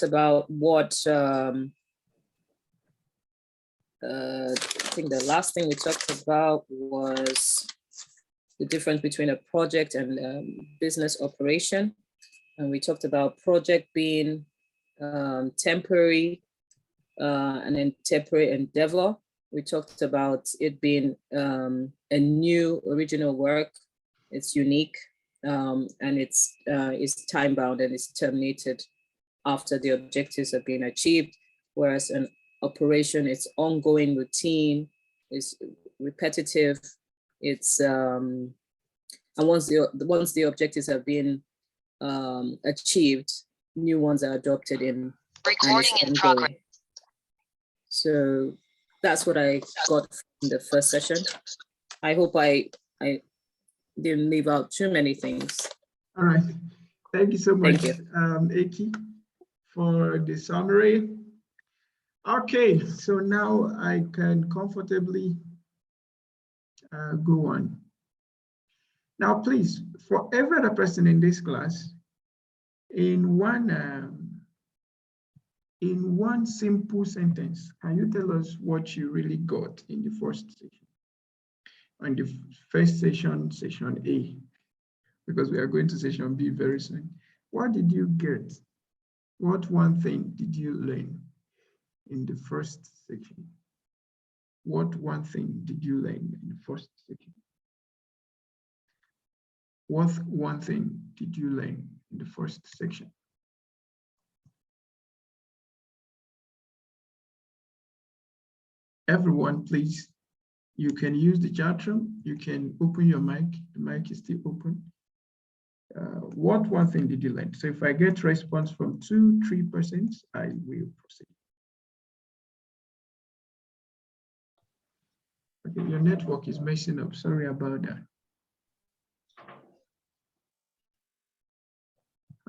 about what I think the last thing we talked about was the difference between a project and business operation. And we talked about project being temporary and then temporary endeavor. We talked about it being a new original work. It's unique and it's time bound and it's terminated after the objectives have been achieved. Whereas an operation, it's ongoing, routine, it's repetitive. It's and once the objectives have been achieved, new ones are adopted in. Recording in progress. So that's what I got from the first session. I hope I didn't leave out too many things. All right. Thank you so much, Thank you. Eki, for the summary. Okay, so now I can comfortably go on. Now, please, for every other person in this class, in one simple sentence, can you tell us what you really got in the first section? On the first session, session A, because we are going to session B very soon. What did you get? What one thing did you learn in the first section? What one thing did you learn in the first section? What one thing did you learn in the first section? Everyone, please, you can use the chat room. You can open your mic. The mic is still open. What one thing did you learn? So if I get response from 2-3%, I will proceed. Okay, your network is messing up. Sorry about that.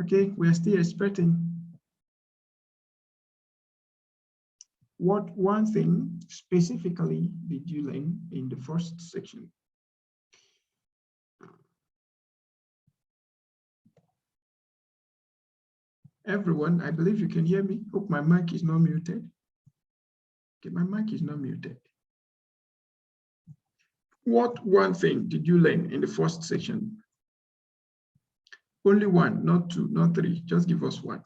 Okay, we are still expecting. What one thing specifically did you learn in the first section? Everyone, I believe you can hear me. Hope my mic is not muted. Okay, my mic is not muted. What one thing did you learn in the first section? Only one, not two, not three. Just give us one.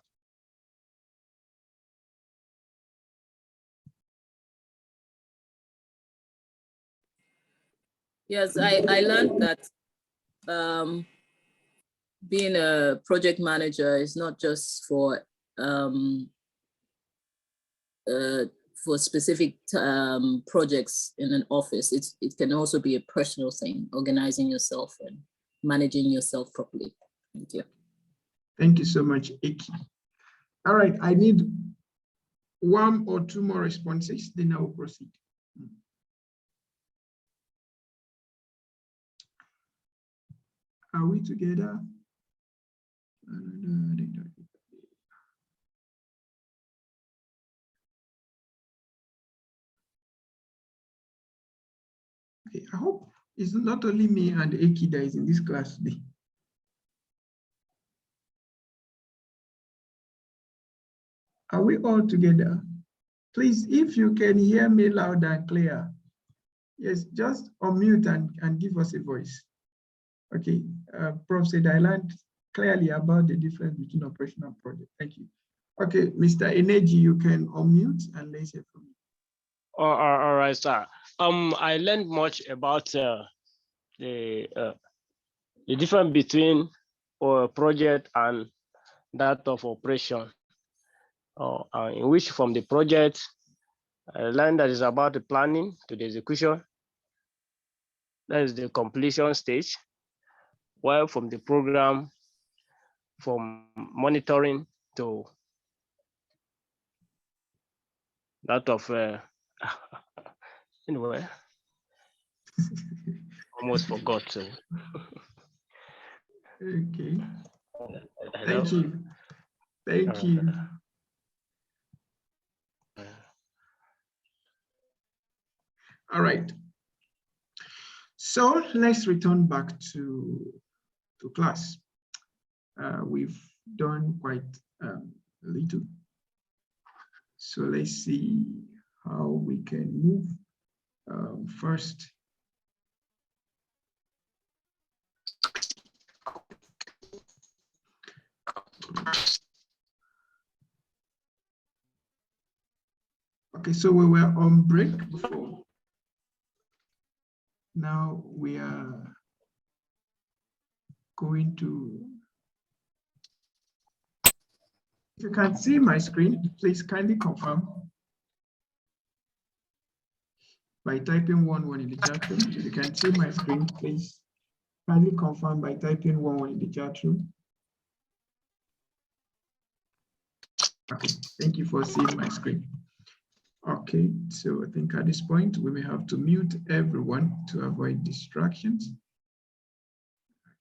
Yes, I learned that being a project manager is not just for specific projects in an office. It can also be a personal thing, organizing yourself and managing yourself properly. Thank you. Thank you so much, Eki. All right, I need 1 or 2 more responses, then I will proceed. Are we together? Okay, I hope it's not only me and Eki that is in this class today. Are we all together? Please, if you can hear me loud and clear, yes, just unmute and give us a voice. Okay, Prof said I learned clearly about the difference between operation and project. Thank you. Okay, Mr. Energy, you can unmute and let's hear from you. All right, sir. I learned much about the difference between a project and that of operation. In which from the project, I learned that is about the planning to the execution. That is the completion stage. While from the program, from monitoring to that of anyway, almost forgot. So. Okay. Thank you. Thank you. All right. So let's return back to to class. We've done quite a little. So let's see how we can move first. Okay, so we were on break before. Now we are going to, if you can see my screen, please kindly confirm by typing 11 in the chat room. If you can see my screen, please kindly confirm by typing 11 in the chat room. Okay, thank you for seeing my screen. Okay, so I think at this point, we may have to mute everyone to avoid distractions.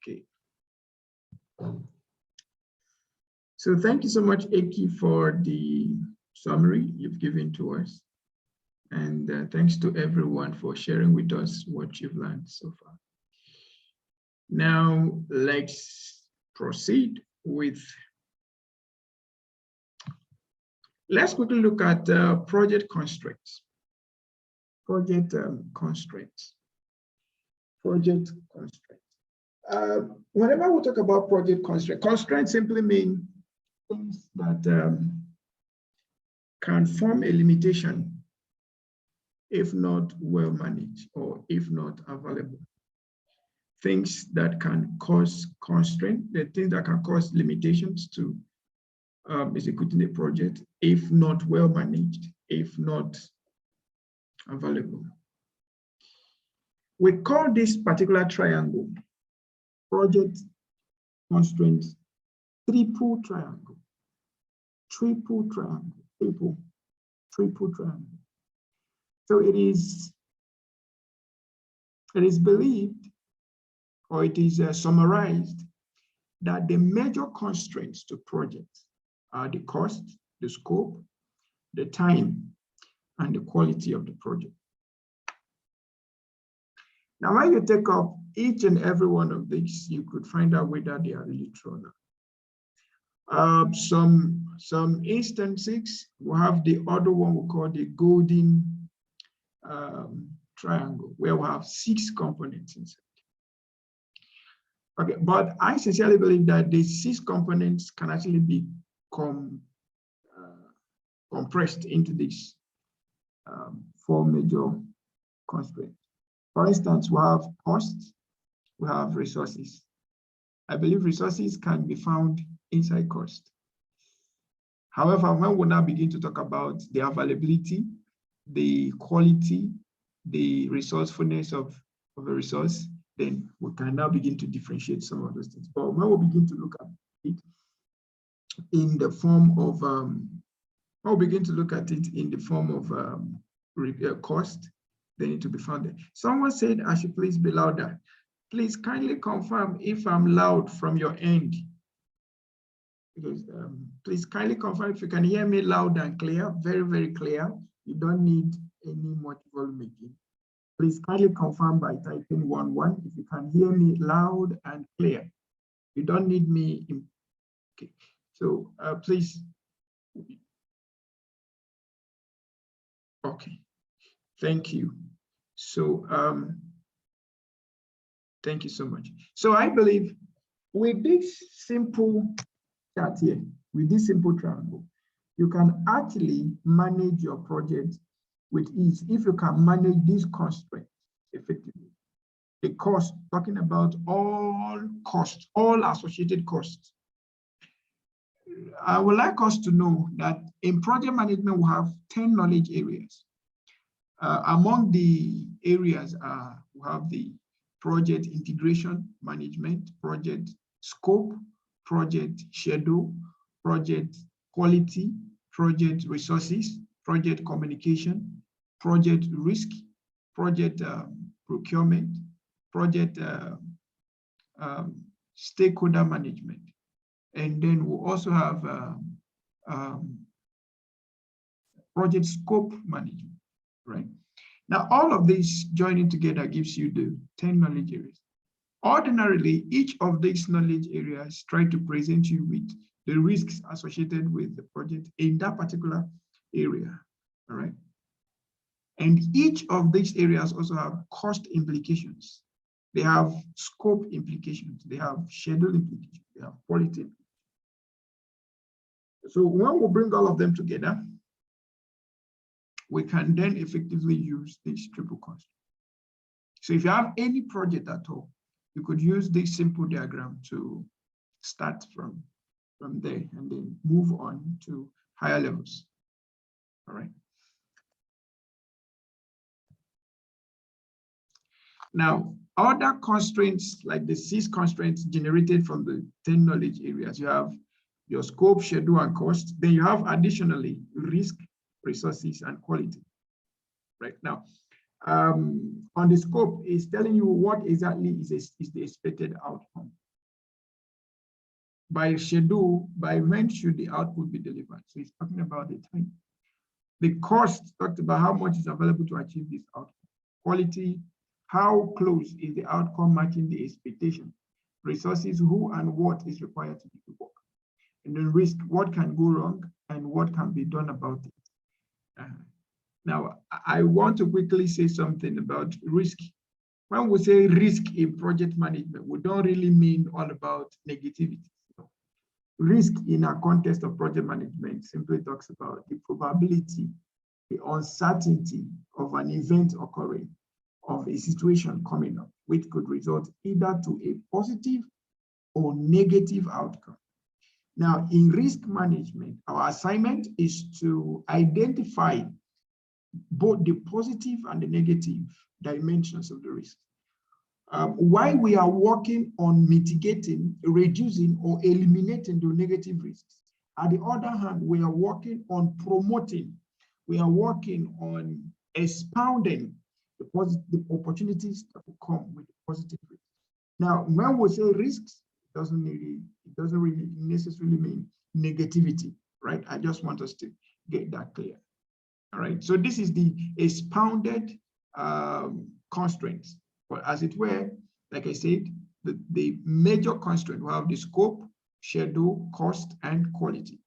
Okay. So thank you so much, Eki, for the summary you've given to us. And thanks to everyone for sharing with us what you've learned so far. Now, let's proceed with, let's quickly look at project constraints. Project constraints. Project constraints. Whenever we talk about project constraints simply mean things that can form a limitation if not well managed or if not available. Things that can cause constraint, the things that can cause limitations to executing a project if not well managed, if not available. We call this particular triangle project constraint triple triangle, triple triangle, triple triangle. So it is believed, or it is summarized, that the major constraints to projects are the cost, the scope, the time, and the quality of the project. Now, when you take up each and every one of these, you could find out whether they are really true or not. Some instances, we have the other one we call the golden triangle, where we have 6 components inside. Okay, but I sincerely believe that the 6 components can actually be compressed into these 4 major constraints. For instance, we have costs, we have resources. I believe resources can be found inside cost. However, when we now begin to talk about the availability, the quality, the resourcefulness of a resource, then we can now begin to differentiate some of those things. But when we begin to look at it in the form of, when we begin to look at it in the form of cost, they need to be found there. Someone said I should please be louder. Please kindly confirm if I'm loud from your end. Because please kindly confirm if you can hear me loud and clear, very, very clear. You don't need any much volume again. Please kindly confirm by typing 11 if you can hear me loud and clear. You don't need me. Okay, so please. Okay, thank you. So thank you so much. So I believe with this simple chart here, with this simple triangle, you can actually manage your project with ease if you can manage these constraints effectively. The cost, talking about all costs, all associated costs. I would like us to know that in project management, we have 10 knowledge areas. Among the areas, we have the project integration management, project scope, project schedule, project quality, project resources, project communication, project risk, project procurement, project stakeholder management. And then we'll also have project scope management, right? Now, all of this joining together gives you the 10 knowledge areas. Ordinarily, each of these knowledge areas try to present you with the risks associated with the project in that particular area, all right? And each of these areas also have cost implications. They have scope implications. They have schedule implications. They have quality implications. So when we bring all of them together, we can then effectively use this triple constraint. So if you have any project at all, you could use this simple diagram to start from there and then move on to higher levels. All right. Now, other constraints like the 6 constraints generated from the 10 knowledge areas, you have your scope, schedule, and cost. Then you have additionally risk, resources, and quality. Right now, on the scope is telling you what exactly is the expected outcome. By schedule, by when should the output be delivered? So it's talking about the time. The cost talked about how much is available to achieve this outcome. Quality, how close is the outcome matching the expectation? Resources, who and what is required to do the work? And then risk, what can go wrong and what can be done about it? Now, I want to quickly say something about risk. When we say risk in project management, we don't really mean all about negativity. Risk in a context of project management simply talks about the probability, the uncertainty of an event occurring, of a situation coming up, which could result either to a positive or negative outcome. Now, in risk management, our assignment is to identify both the positive and the negative dimensions of the risk. While we are working on mitigating, reducing, or eliminating the negative risks, at the other hand, we are working on promoting, we are working on expounding the opportunities that will come with the positive risks. Now, when we say risks, it doesn't really necessarily mean negativity, right? I just want us to get that clear. All right, so this is the expounded constraints. But as it were, like I said, the major constraint will have the scope, schedule, cost, and quality.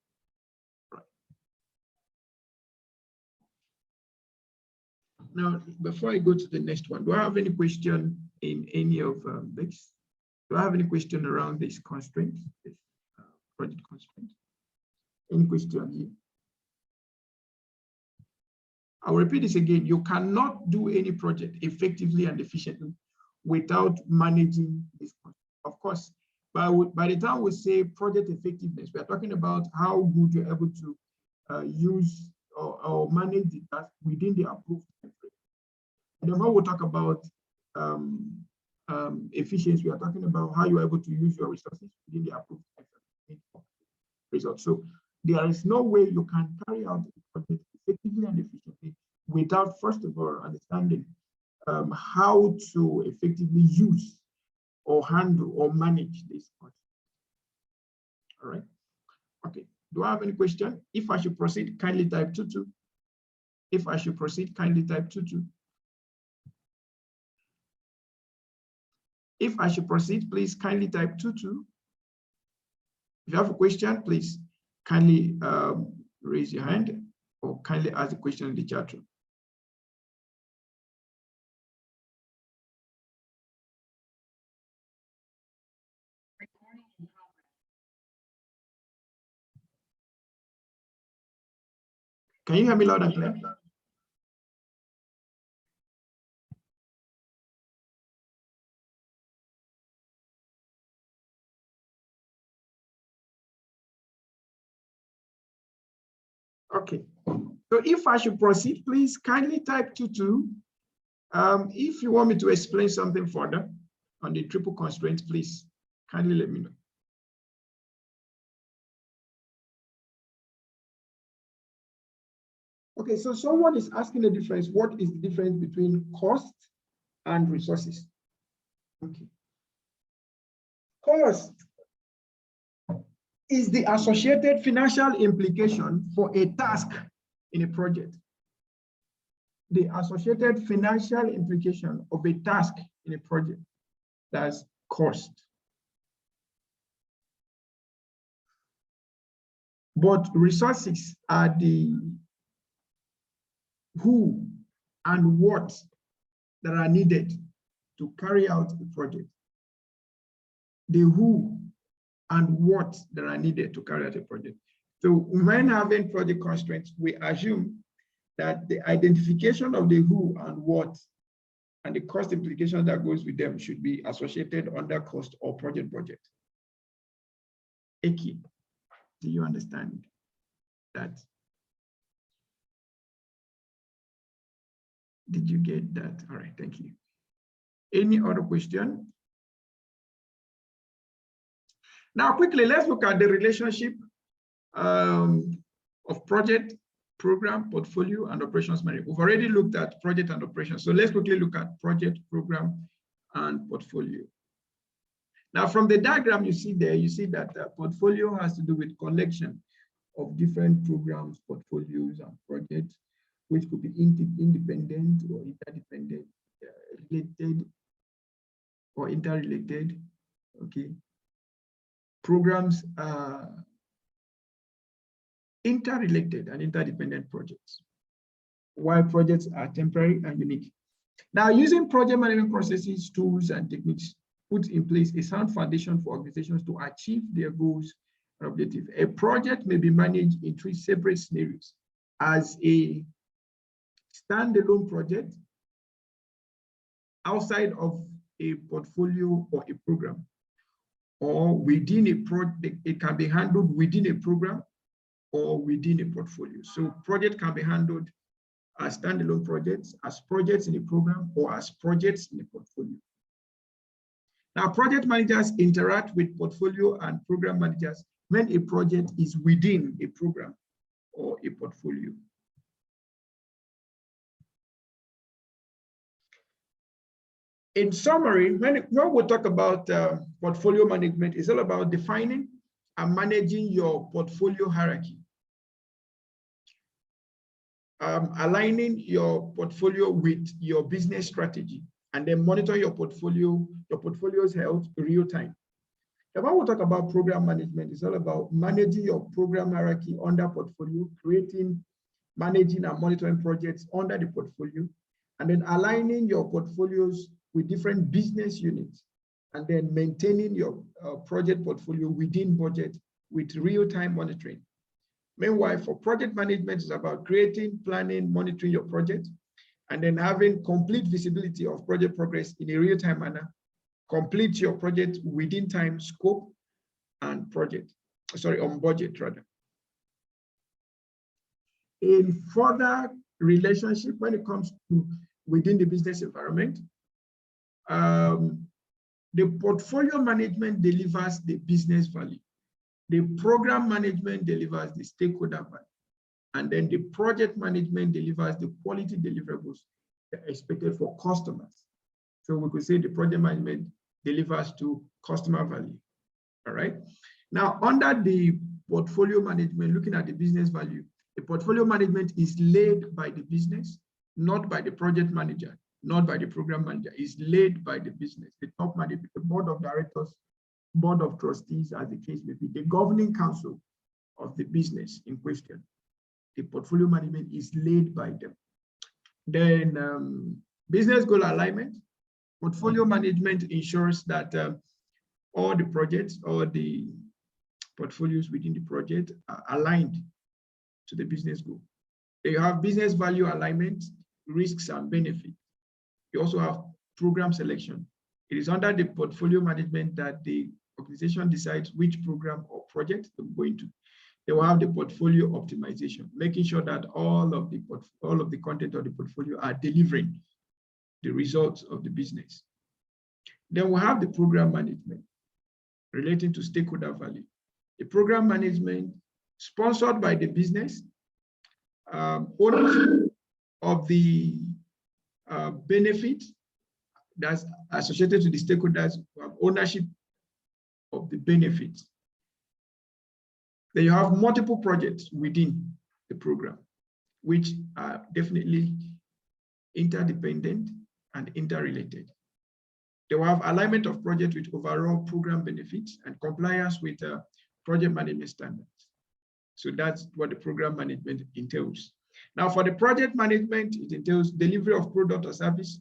Right. Now, before I go to the next one, do I have any question in any of this? Do I have any question around this constraint, this project constraint? Any question here? I'll repeat this again. You cannot do any project effectively and efficiently without managing this constraint. Of course, by the time we say project effectiveness, we are talking about how good you're able to use or manage the task within the approved time frame. And then when we talk about efficiency, we are talking about how you're able to use your resources within the approved time frame results. So there is no way you can carry out the project effectively and efficiently without, first of all, understanding how to effectively use or handle or manage this project. All right. Okay. Do I have any question? If I should proceed, kindly type 22. If I should proceed, kindly type 22. If I should proceed, please kindly type 22. If you have a question, please kindly raise your hand or kindly ask a question in the chat room. Can you hear me loud and clear? Okay, so if I should proceed, please kindly type 22. If you want me to explain something further on the triple constraints, please kindly let me know. Okay, so someone is asking the difference. What is the difference between cost and resources? Okay. Cost is the associated financial implication for a task in a project. The associated financial implication of a task in a project. That's cost. But resources are the who and what that are needed to carry out the project. The who and what that are needed to carry out a project. So when having project constraints, we assume that the identification of the who and what and the cost implication that goes with them should be associated under cost or project budget. Eki, do you understand that? Did you get that? All right, thank you. Any other question? Now, quickly, let's look at the relationship of project, program, portfolio, and operations management. We've already looked at project and operations. So let's quickly look at project, program, and portfolio. Now, from the diagram you see there, you see that portfolio has to do with collection of different programs, portfolios, and projects, which could be independent or interdependent, related or interrelated. Okay. Programs are interrelated and interdependent projects, while projects are temporary and unique. Now, using project management processes, tools, and techniques puts in place a sound foundation for organizations to achieve their goals and objectives. A project may be managed in 3 separate scenarios: as a standalone project, outside of a portfolio or a program, or within a project. It can be handled within a program or within a portfolio. So project can be handled as standalone projects, as projects in a program, or as projects in a portfolio. Now, project managers interact with portfolio and program managers when a project is within a program or a portfolio. In summary, when we talk about portfolio management, it's all about defining and managing your portfolio hierarchy. Aligning your portfolio with your business strategy, and then monitor your portfolio's health in real time. And when we talk about program management, it's all about managing your program hierarchy under portfolio, creating, managing, and monitoring projects under the portfolio, and then aligning your portfolios with different business units, and then maintaining your project portfolio within budget with real-time monitoring. Meanwhile, for project management, it's about creating, planning, monitoring your project, and then having complete visibility of project progress in a real-time manner. Complete your project within time, scope, and on budget rather. In further relationship, when it comes to within the business environment, the portfolio management delivers the business value. The program management delivers the stakeholder value. And then the project management delivers the quality deliverables expected for customers. So we could say the project management delivers to customer value. All right. Now, under the portfolio management, looking at the business value, the portfolio management is led by the business, not by the project manager, not by the program manager. It's led by the business, the top management, the board of directors, board of trustees, as the case may be, the governing council of the business in question. The portfolio management is led by them. Then business goal alignment. Portfolio management ensures that all the projects or the portfolios within the project are aligned to the business goal. You have business value alignment, risks and benefits. You also have program selection. It is under the portfolio management that the organization decides which program or project they're going to. They will have the portfolio optimization, making sure that all of the content of the portfolio are delivering the results of the business. Then we have the program management relating to stakeholder value. The program management sponsored by the business, ownership of the benefit that's associated to the stakeholders, ownership of the benefits. Then you have multiple projects within the program, which are definitely interdependent and interrelated. They will have alignment of project with overall program benefits and compliance with project management standards. So that's what the program management entails. Now for the project management, it entails delivery of product or service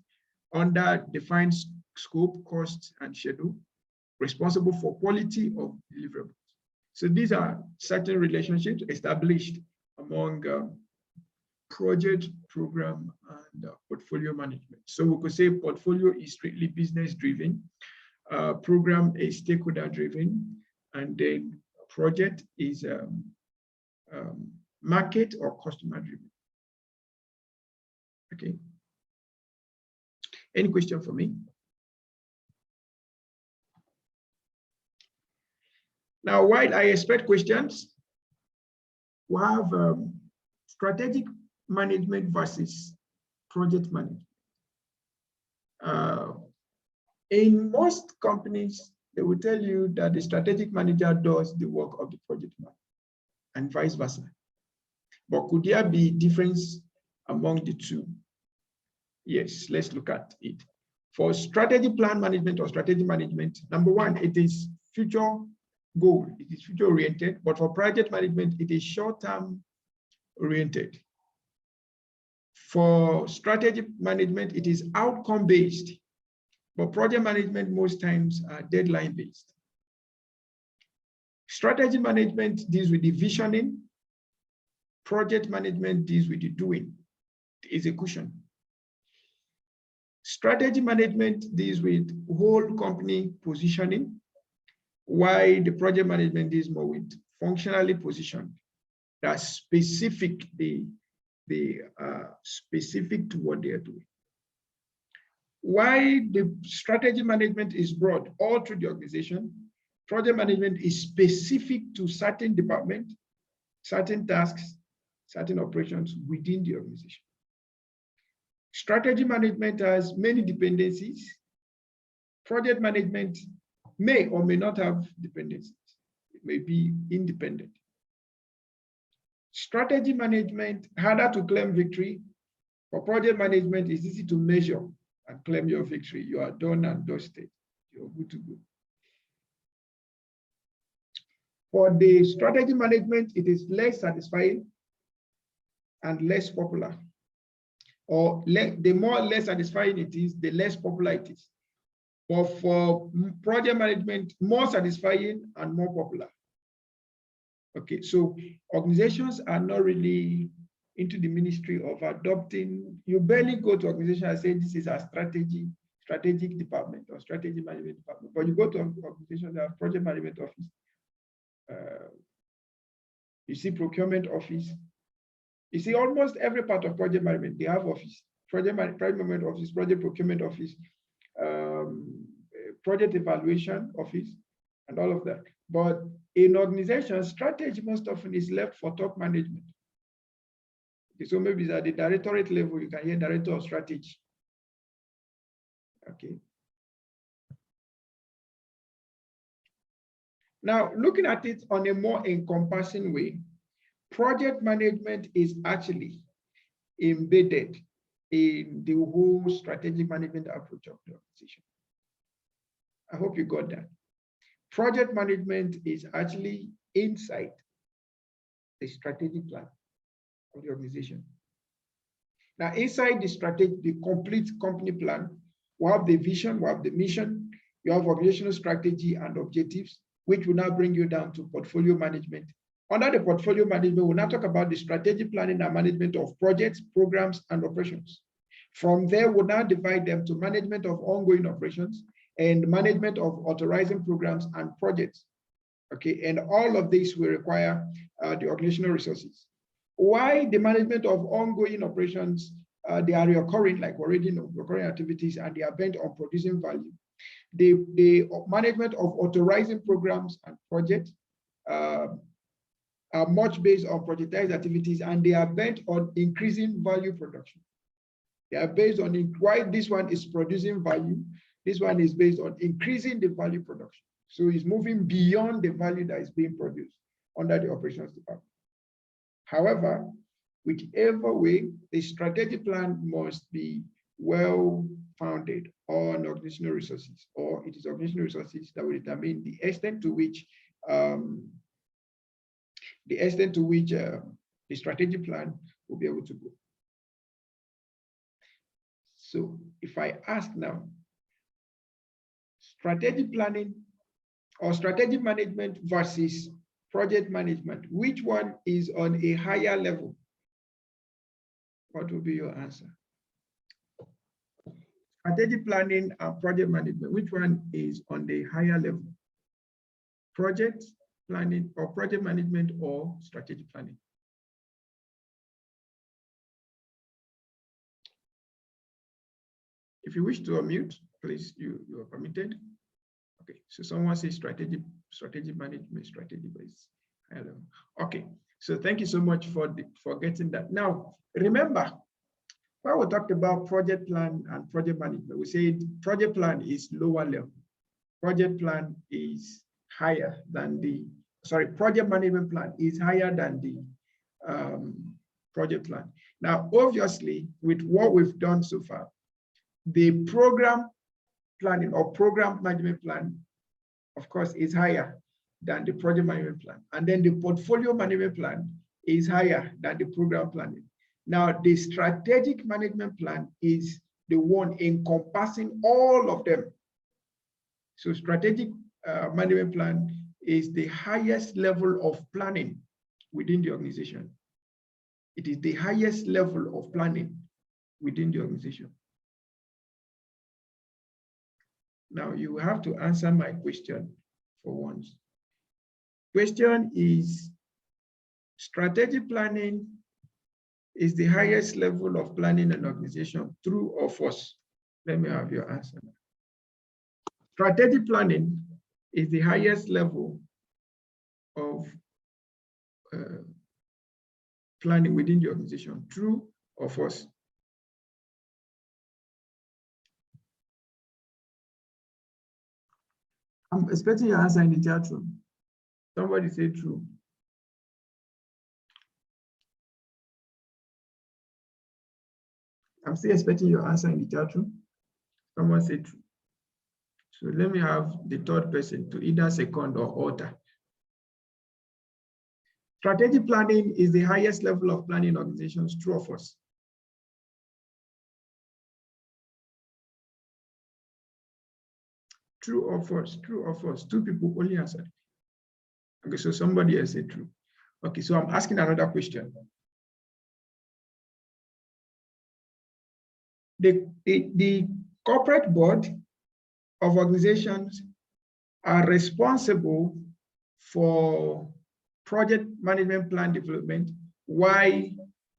under defined scope, cost, and schedule, responsible for quality of deliverables. So these are certain relationships established among project, program, and portfolio management. So we could say portfolio is strictly business driven, program is stakeholder driven, and then project is market or customer driven. Okay. Any question for me? Now, while I expect questions, we have strategic management versus project management. In most companies, they will tell you that the strategic manager does the work of the project manager and vice versa. But could there be difference among the two? Yes, let's look at it. For strategy plan management or strategy management, number one, it is future goal, it is future oriented, but for project management, it is short-term oriented. For strategy management, it is outcome based, but project management most times are deadline based. Strategy management deals with the visioning, project management deals with the doing, the execution. Strategy management deals with whole company positioning, while the project management deals more with functionally positioned, that's specific, specific to what they are doing. Why the strategy management is broad all through the organization, project management is specific to certain departments, certain tasks, certain operations within the organization. Strategy management has many dependencies. Project management may or may not have dependencies. It may be independent. Strategy management, harder to claim victory. For project management, it's easy to measure and claim your victory. You are done and dusted. You're good to go. For the strategy management, it is less satisfying and less popular. Or the more less satisfying it is, the less popular it is. But for project management, more satisfying and more popular. Okay, so organizations are not really into the ministry of adopting. You barely go to organization and say this is a strategic department or strategy management department. But you go to organizations that have project management office. You see procurement office. You see almost every part of project management, they have office. Project management office, project procurement office, project evaluation office, and all of that. But in organizations, strategy most often is left for top management. Okay, so maybe it's at the directorate level, you can hear director of strategy. Okay. Now, looking at it on a more encompassing way, project management is actually embedded in the whole strategic management approach of the organization. I hope you got that. Project management is actually inside the strategic plan of the organization. Now, inside the complete company plan, we have the vision, we have the mission, you have organizational strategy and objectives, which will now bring you down to portfolio management. Under the portfolio management, we'll now talk about the strategic planning and management of projects, programs, and operations. From there, we'll now divide them to management of ongoing operations and management of authorizing programs and projects. Okay, and all of this will require the organizational resources. Why the management of ongoing operations, they are recurring, like already know, recurring activities, and they are bent on producing value. The management of authorizing programs and projects are much based on projectized activities, and they are bent on increasing value production. They are based on why this one is producing value. This one is based on increasing the value production. So it's moving beyond the value that is being produced under the operations department. However, whichever way, the strategic plan must be well founded on organizational resources, or it is organizational resources that will determine the extent to which the strategic plan will be able to go. So if I ask now, strategic planning or strategic management versus project management, which one is on a higher level? What will be your answer? Strategic planning and project management, which one is on the higher level? Project planning or project management or strategic planning? If you wish to unmute, please, you are permitted. Okay, so someone says strategic management, strategy base. Okay, so thank you so much for getting that. Now, remember, when we talked about project plan and project management, we said project plan is lower level. Project plan is higher than project management plan is higher than the project plan. Now, obviously, with what we've done so far, the program planning or program management plan, of course, is higher than the project management plan. And then the portfolio management plan is higher than the program planning. Now, the strategic management plan is the one encompassing all of them. So strategic management plan is the highest level of planning within the organization. It is the highest level of planning within the organization. Now you have to answer my question for once. Question is, strategic planning is the highest level of planning an organization, true or false? Let me have your answer. Strategic planning is the highest level of planning within the organization, true or false? I'm expecting your answer in the chat room. Somebody say true. I'm still expecting your answer in the chat room. Someone say true. So let me have the third person to either second or alter. Strategic planning is the highest level of planning organizations, true or false? True or false? True or false? Two people only answered. Okay, so somebody else said true. Okay, so I'm asking another question. The corporate board of organizations are responsible for project management plan development, while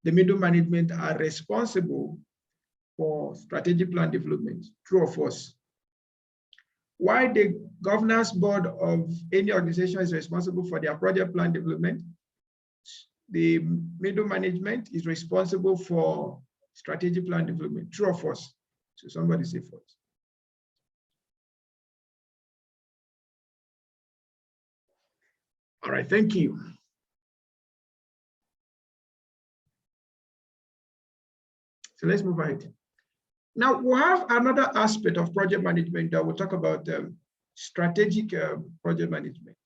the middle management are responsible for strategic plan development, true or false? Why the governance board of any organization is responsible for their project plan development, the middle management is responsible for strategic plan development, true or false? So somebody say false. All right, thank you. So let's move ahead. Now we have another aspect of project management that we'll talk about, strategic project management.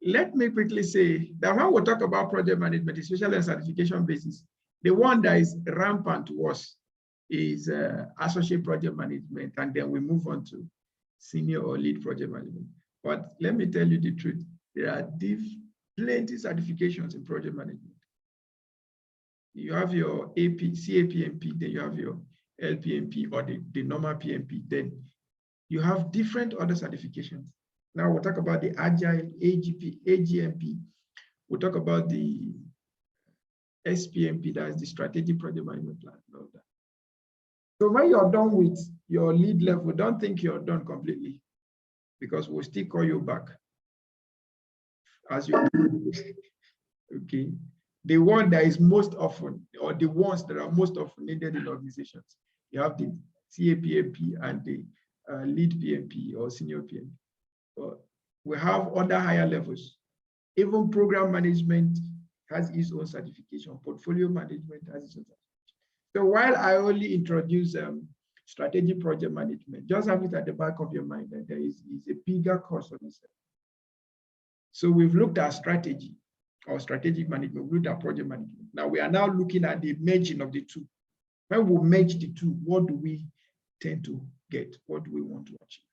Let me quickly say that when we talk about project management, especially on certification basis, the one that is rampant to us is associate project management, and then we move on to senior or lead project management. But let me tell you the truth, there are plenty certifications in project management. You have your CAPMP, then you have your LPMP or the normal PMP, then you have different other certifications. Now we'll talk about the Agile, AGMP. We'll talk about the SPMP, that's the Strategic Project Management Plan. All that. So when you're done with your lead level, don't think you're done completely, because we'll still call you back as you okay. The one that is most often, or the ones that are most often needed in organizations, you have the CAPMP and the lead PMP or senior PMP. But we have other higher levels. Even program management has its own certification. Portfolio management has its own certification. So while I only introduce strategic project management, just have it at the back of your mind that there is a bigger course on this. So we've looked at strategy or strategic management, we've looked at project management. Now we are now looking at the merging of the two. When we merge the two, what do we tend to get? What do we want to achieve?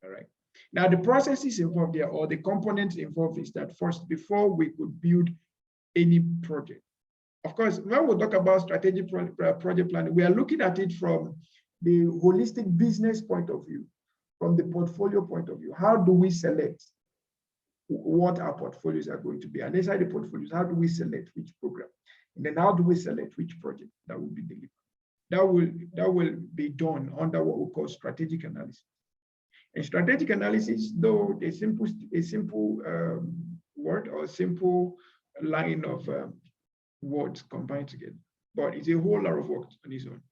All right. Now the processes involved there, or the components involved, is that first, before we could build any project. Of course, when we talk about strategic project planning, we are looking at it from the holistic business point of view, from the portfolio point of view. How do we select what our portfolios are going to be? And inside the portfolios, how do we select which program? And then how do we select which project that will be delivered? That will be done under what we call strategic analysis. And strategic analysis, though a simple word or a simple line of words combined together, but it's a whole lot of work on its own.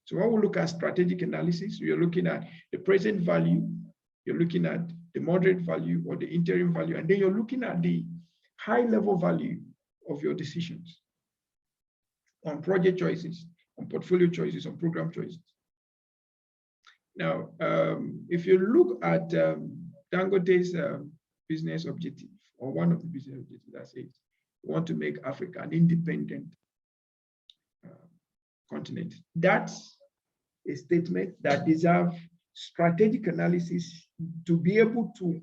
So when we look at strategic analysis, you're looking at the present value, you're looking at the moderate value or the interim value, and then you're looking at the high level value of your decisions on project choices, on portfolio choices, on program choices. Now, if you look at Dangote's business objective, or one of the business objectives that says, we want to make Africa an independent continent. That's a statement that deserves strategic analysis to be able to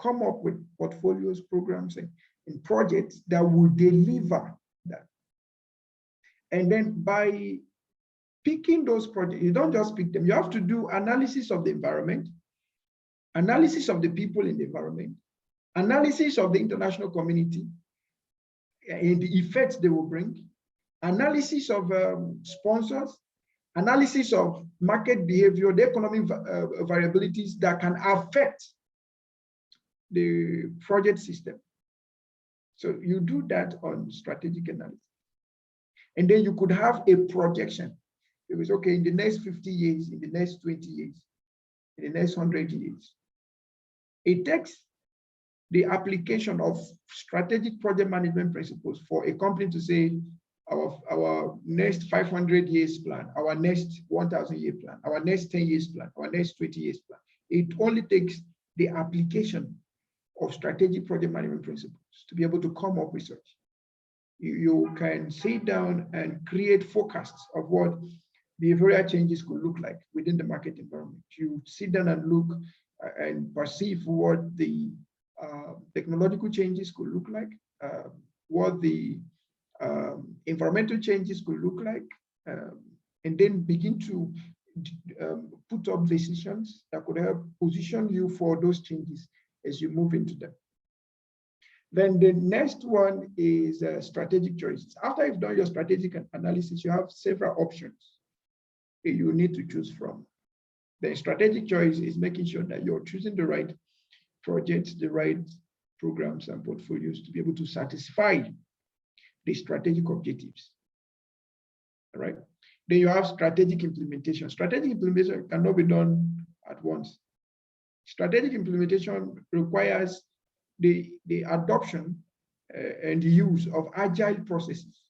come up with portfolios, programs, and projects that will deliver that. And then by picking those projects, you don't just pick them, you have to do analysis of the environment, analysis of the people in the environment, analysis of the international community and the effects they will bring, analysis of sponsors, analysis of market behavior, the economic variabilities that can affect the project system. So you do that on strategic analysis. And then you could have a projection. It was okay, in the next 50 years, in the next 20 years, in the next 100 years. It takes the application of strategic project management principles for a company to say, our next 500 years plan, our next 1,000 year plan, our next 10 years plan, our next 20 years plan. It only takes the application of strategic project management principles to be able to come up with such. You can sit down and create forecasts of what behavioral changes could look like within the market environment. You sit down and look and perceive what the technological changes could look like, what the environmental changes could look like, and then begin to put up decisions that could help position you for those changes as you move into them. Then the next one is strategic choices. After you've done your strategic analysis, you have several options that you need to choose from. The strategic choice is making sure that you're choosing the right projects, the right programs and portfolios to be able to satisfy the strategic objectives. All right. Then you have strategic implementation. Strategic implementation cannot be done at once. Strategic implementation requires the adoption and the use of agile processes.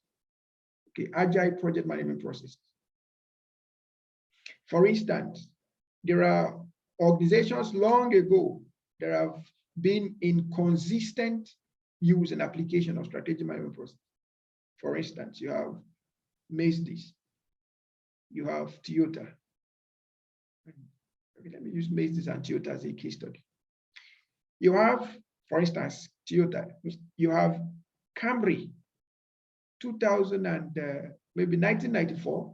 Okay, agile project management processes. For instance, there are organizations long ago that have been inconsistent use and application of strategic management process. For instance, you have Macy's, you have Toyota. Let me use Macy's and Toyota as a case study. You have, for instance, Toyota. You have Camry, 2000 and maybe 1994.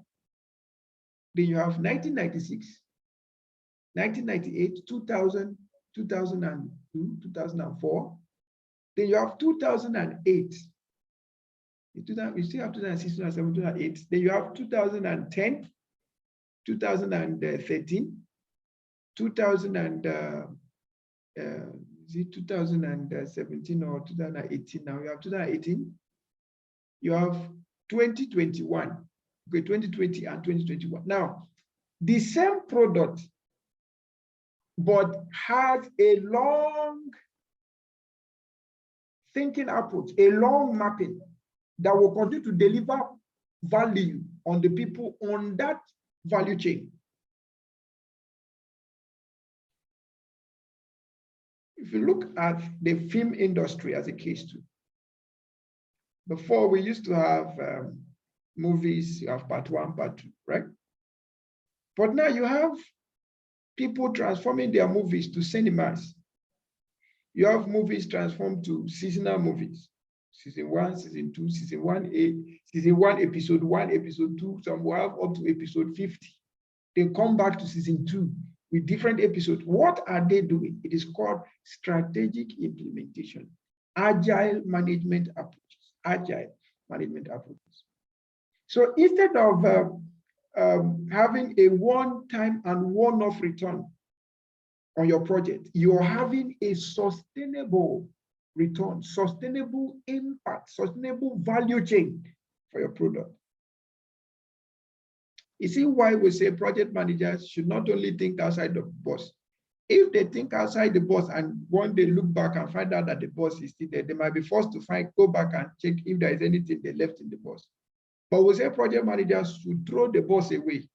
Then you have 1996, 1998, 2000, 2002, 2004. Then you have 2008. You still have 2006, 2007, 2008. Then you have 2010, 2013, 2017 or 2018. Now you have 2018. You have 2021. Okay, 2020 and 2021. Now, the same product, but has a long thinking approach, a long mapping that will continue to deliver value on the people on that value chain. If you look at the film industry as a case too, before we used to have movies, you have part 1, part 2, right? But now you have people transforming their movies to cinemas. You have movies transformed to seasonal movies. Season 1, season 2, season 1A, season 1, episode 1, episode 2, some will have up to episode 50. They come back to season 2 with different episodes. What are they doing? It is called strategic implementation, agile management approaches, agile management approaches. So instead of having a one-time and one-off return on your project, you're having a sustainable return, sustainable impact, sustainable value chain for your product. You see why we say project managers should not only think outside the box. If they think outside the box and one day look back and find out that the box is still there, they might be forced to go back and check if there is anything they left in the box. But we say project managers should throw the box away.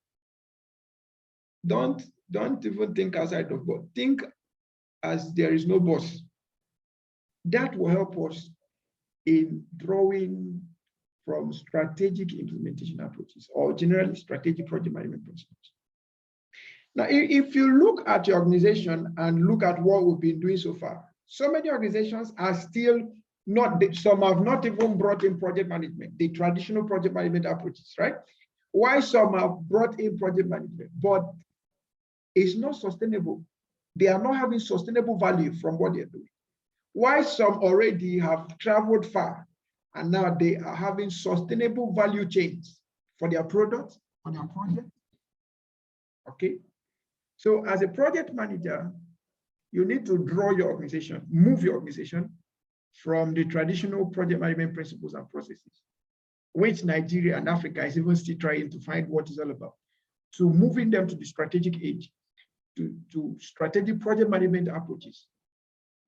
Don't even think outside the box. Think as there is no boss. That will help us in drawing from strategic implementation approaches, or generally strategic project management principles. Now, if you look at your organization and look at what we've been doing so far, so many organizations are still not, some have not even brought in project management, the traditional project management approaches, right? Why some have brought in project management, but it's not sustainable. They are not having sustainable value from what they're doing. Why some already have traveled far and now they are having sustainable value chains for their products, for their project. Okay. So as a project manager, you need to draw your organization, move your organization from the traditional project management principles and processes, which Nigeria and Africa is even still trying to find what it's all about, to moving them to the strategic age, to strategic project management approaches,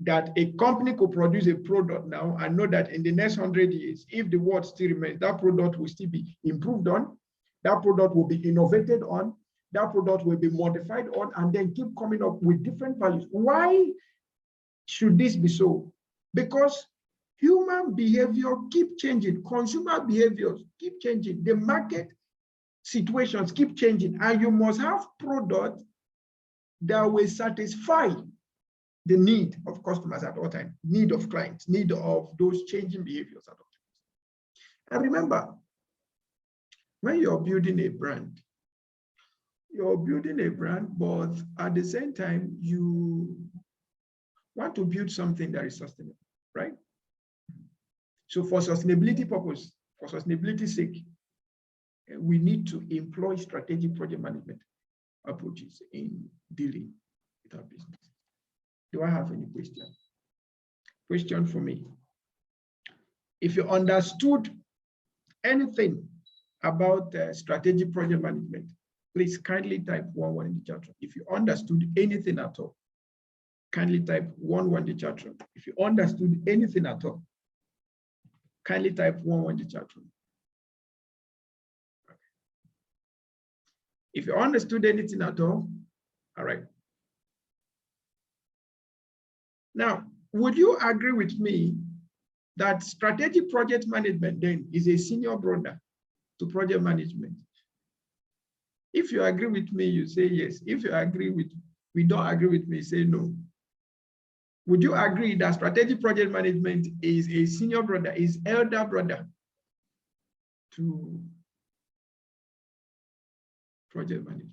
that a company could produce a product now and know that in the next 100 years, if the world still remains, that product will still be improved on, that product will be innovated on, that product will be modified on, and then keep coming up with different values. Why should this be so? Because human behavior keep changing, consumer behaviors keep changing, the market situations keep changing, and you must have products that will satisfy the need of customers at all times, need of clients, need of those changing behaviors at all times. And remember, when you're building a brand, but at the same time, you want to build something that is sustainable, right? So for sustainability purpose, for sustainability sake, we need to employ strategic project management approaches in dealing with our business. Do I have any question? Question for me. If you understood anything about strategic project management, please kindly type 11 in the chat room. If you understood anything at all, kindly type 11 in the chat room. If you understood anything at all, kindly type 11 in the chat room. Okay. If you understood anything at all right. Now, would you agree with me that strategic project management then is a senior brother to project management? If you agree with me, you say yes. If you don't agree with me, say no. Would you agree that strategic project management is a senior brother, is elder brother to project management?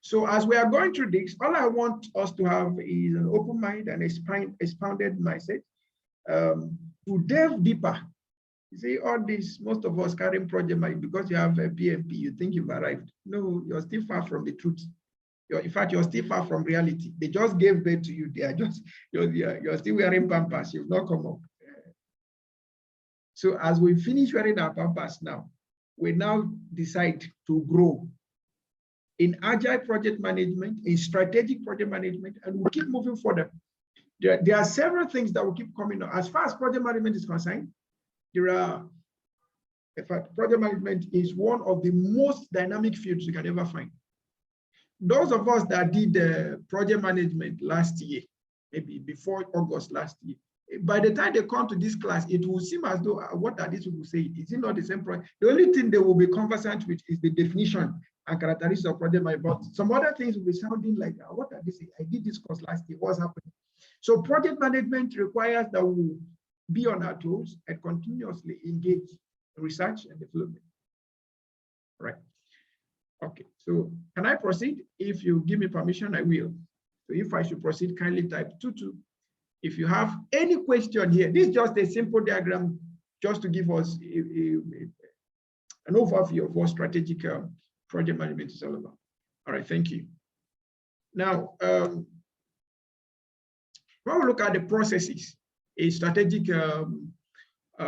So as we are going through this, all I want us to have is an open mind and expounded mindset to delve deeper. You see, all this, most of us carrying project management because you have a PMP, you think you've arrived. No, you're still far from the truth. In fact, you're still far from reality. They just gave birth to you. They are just, you're still wearing Pampers. You've not come up. So as we finish wearing our Pampers now, we now decide to grow in agile project management, in strategic project management, and we'll keep moving further. There are several things that will keep coming up. As far as project management is concerned, there are In fact, project management is one of the most dynamic fields you can ever find. Those of us that did project management last year, maybe before August last year, by the time they come to this class, it will seem as though, what are these people saying? Is it not the same project? The only thing they will be conversant with is the definition and characteristics of project management. But some other things will be sounding like, what are these? I did this course last year, what's happening? So project management requires that we be on our toes and continuously engage in research and development. Right. Okay, so can I proceed? If you give me permission, I will. So if I should proceed, kindly type 22. If you have any question here, this is just a simple diagram just to give us an overview of what strategic project management is all about. All right, thank you. Now, when we look at the processes, a strategic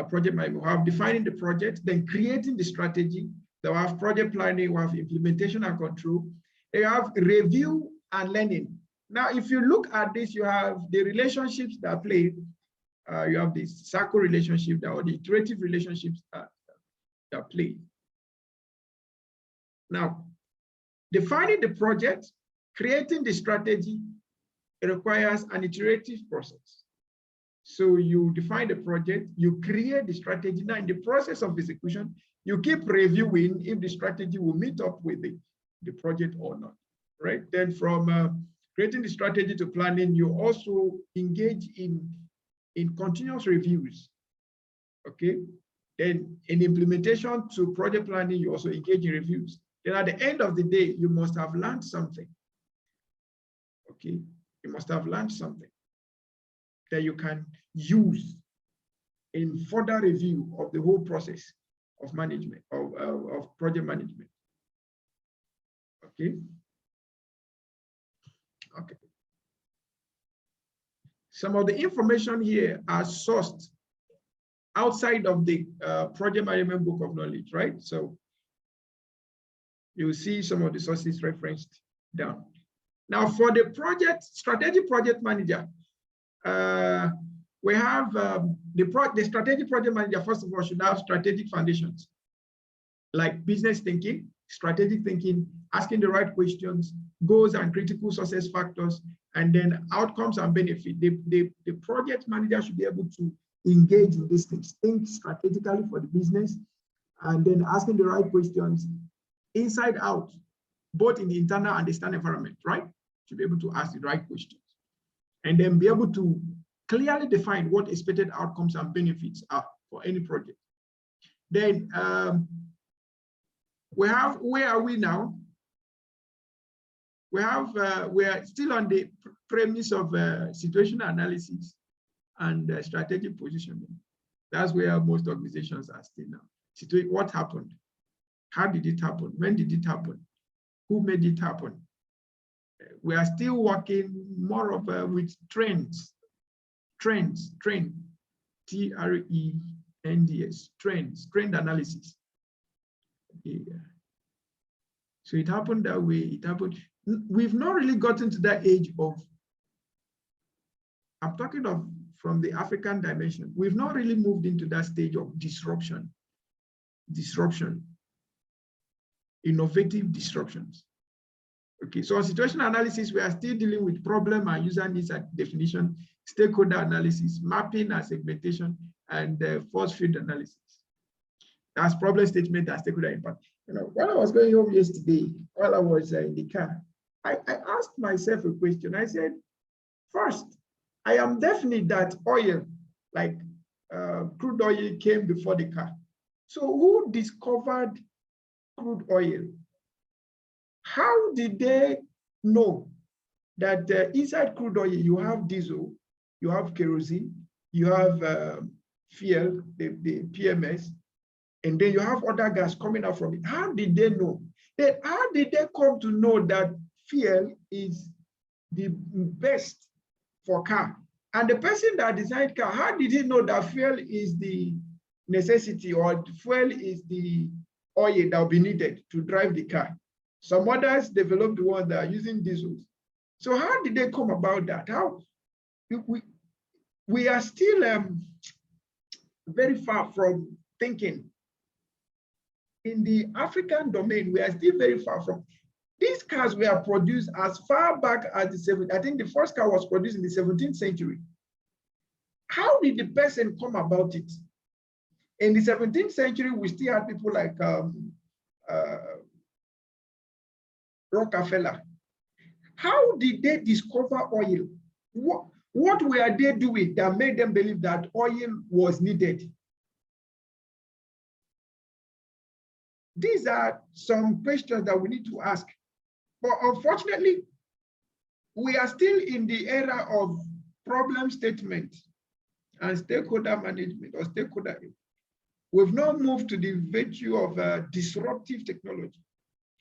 project management, we have defining the project, then creating the strategy. They have project planning, we have implementation and control. They have review and learning. Now, if you look at this, you have the relationships that play. You have the circle relationship or the iterative relationships that play. Now, defining the project, creating the strategy, it requires an iterative process. So you define the project, you create the strategy. Now, in the process of execution, you keep reviewing if the strategy will meet up with the project or not, right? Then from creating the strategy to planning, you also engage in continuous reviews, okay? Then in implementation to project planning, you also engage in reviews. Then at the end of the day, you must have learned something, okay? You must have learned something that you can use in further review of the whole process of management, of project management, okay? Okay. Some of the information here are sourced outside of the project management book of knowledge, right? So you'll see some of the sources referenced down. Now for the project, strategic project manager, we have the strategic project manager, first of all, should have strategic foundations like business thinking, strategic thinking, asking the right questions, goals and critical success factors, and then outcomes and benefit. The project manager should be able to engage in these things, think strategically for the business, and then asking the right questions inside out, both in the internal and external environment, right? Should be able to ask the right questions. And then be able to clearly define what expected outcomes and benefits are for any project. Then we have, where are we now? We are still on the premise of situational analysis and strategic positioning. That's where most organizations are still now. What happened? How did it happen? When did it happen? Who made it happen? We are still working more of with trends, trend, T-R-E-N-D-S, trend analysis. Yeah. So it happened that way. It happened. We've not really gotten to that age of, I'm talking of from the African dimension, we've not really moved into that stage of disruption, innovative disruptions. Okay, so on situational analysis, we are still dealing with problem and user needs and definition, stakeholder analysis, mapping and segmentation, and force field analysis. That's problem statement and stakeholder impact. You know, when I was going home yesterday, while I was in the car, I asked myself a question. I said, first, I am definite that oil, like crude oil, came before the car. So who discovered crude oil? How did they know that inside crude oil, you have diesel, you have kerosene, you have fuel, the PMS, and then you have other gas coming out from it? How did they know? Then how did they come to know that fuel is the best for car? And the person that designed car, how did he know that fuel is the necessity, or fuel is the oil that will be needed to drive the car? Some others developed the ones that are using diesels. So how did they come about that? How we are still very far from thinking in the African domain, we are still very far from. These cars were produced as far back as the 17th. I think the first car was produced in the 17th century. How did the person come about it? In the 17th century, we still had people like Rockefeller. How did they discover oil? What were they doing that made them believe that oil was needed? These are some questions that we need to ask. But unfortunately, we are still in the era of problem statement and stakeholder management or stakeholder. We've not moved to the virtue of disruptive technology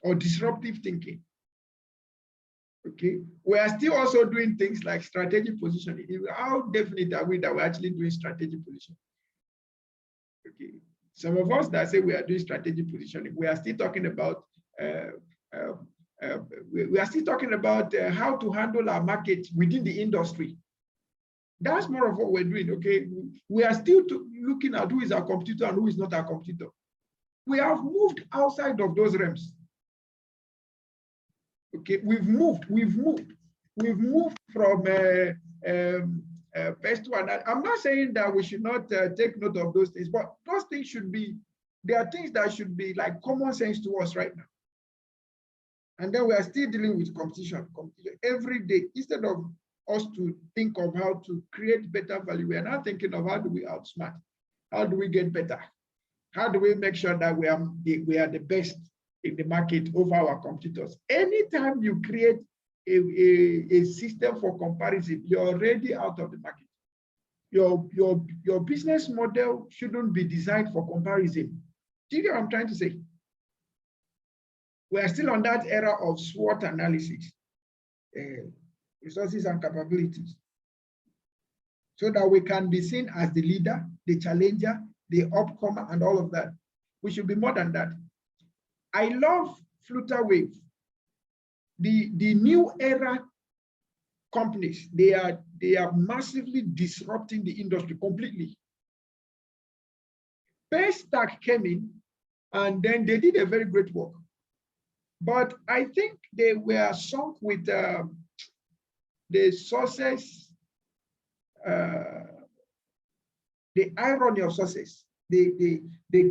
or disruptive thinking. Okay, we are still also doing things like strategic positioning. How definite are we that we're actually doing strategic positioning? Okay, some of us that say we are doing strategic positioning, we are still talking about how to handle our market within the industry. That's more of what we're doing. Okay, we are still looking at who is our competitor and who is not our competitor. We have moved outside of those realms. Okay, we've moved from phase two. And I'm not saying that we should not take note of those things, but those things should be, there are things that should be like common sense to us right now. And then we are still dealing with competition every day. Instead of us to think of how to create better value, we are now thinking of how do we outsmart, how do we get better, how do we make sure that we are the best in the market over our competitors. Anytime you create a system for comparison, you're already out of the market. Your business model shouldn't be designed for comparison. Do you get what I'm trying to say? We are still on that era of SWOT analysis, resources and capabilities, so that we can be seen as the leader, the challenger, the upcomer, and all of that. We should be more than that. I love Flutterwave. The new era companies, they are massively disrupting the industry completely. Paystack came in and then they did a very great work. But I think they were sunk with the success, the irony of success. They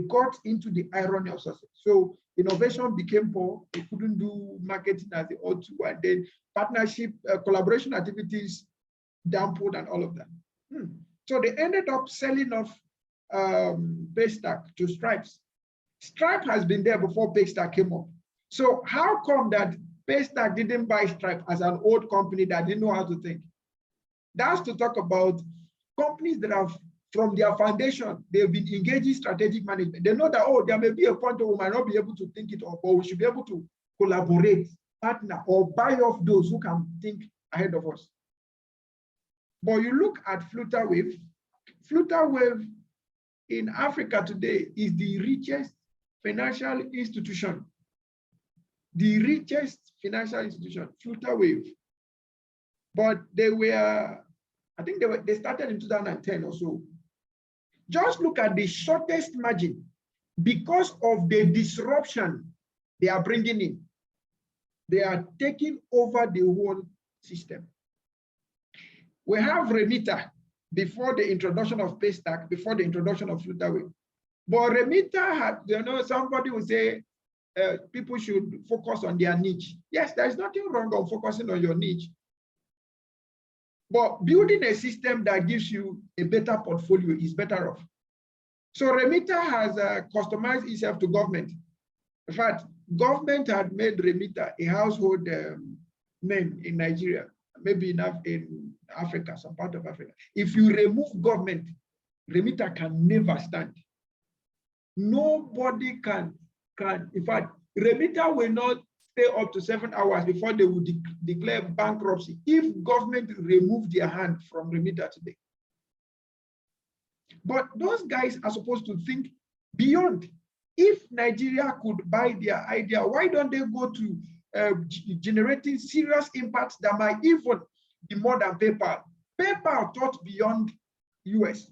got into the irony of success. So innovation became poor. They couldn't do marketing as they ought to, and then partnership, collaboration activities dampened and all of that. So they ended up selling off Paystack to Stripes. Stripe has been there before Paystack came up. So how come that Paystack didn't buy Stripe as an old company that didn't know how to think? That's to talk about companies that have, from their foundation, they've been engaging strategic management. They know that, oh, there may be a point where we might not be able to think it up, but we should be able to collaborate, partner, or buy off those who can think ahead of us. But you look at Flutterwave. Flutterwave in Africa today is the richest financial institution. The richest financial institution, Flutterwave. But they were, I think they started in 2010 or so. Just look at the shortest margin because of the disruption they are bringing in. They are taking over the whole system. We have Remita before the introduction of Paystack, before the introduction of Flutterwave. But Remita had, somebody would say people should focus on their niche. Yes, there's nothing wrong on focusing on your niche. But building a system that gives you a better portfolio is better off. So Remita has customized itself to government. In fact, government had made Remita a household name in Nigeria, maybe in Africa, some part of Africa. If you remove government, Remita can never stand. Nobody can. In fact, Remita will not stay up to 7 hours before they will declare bankruptcy if government remove their hand from Remita today. But those guys are supposed to think beyond. If Nigeria could buy their idea, why don't they go to generating serious impacts that might even be more than PayPal? PayPal thought beyond US.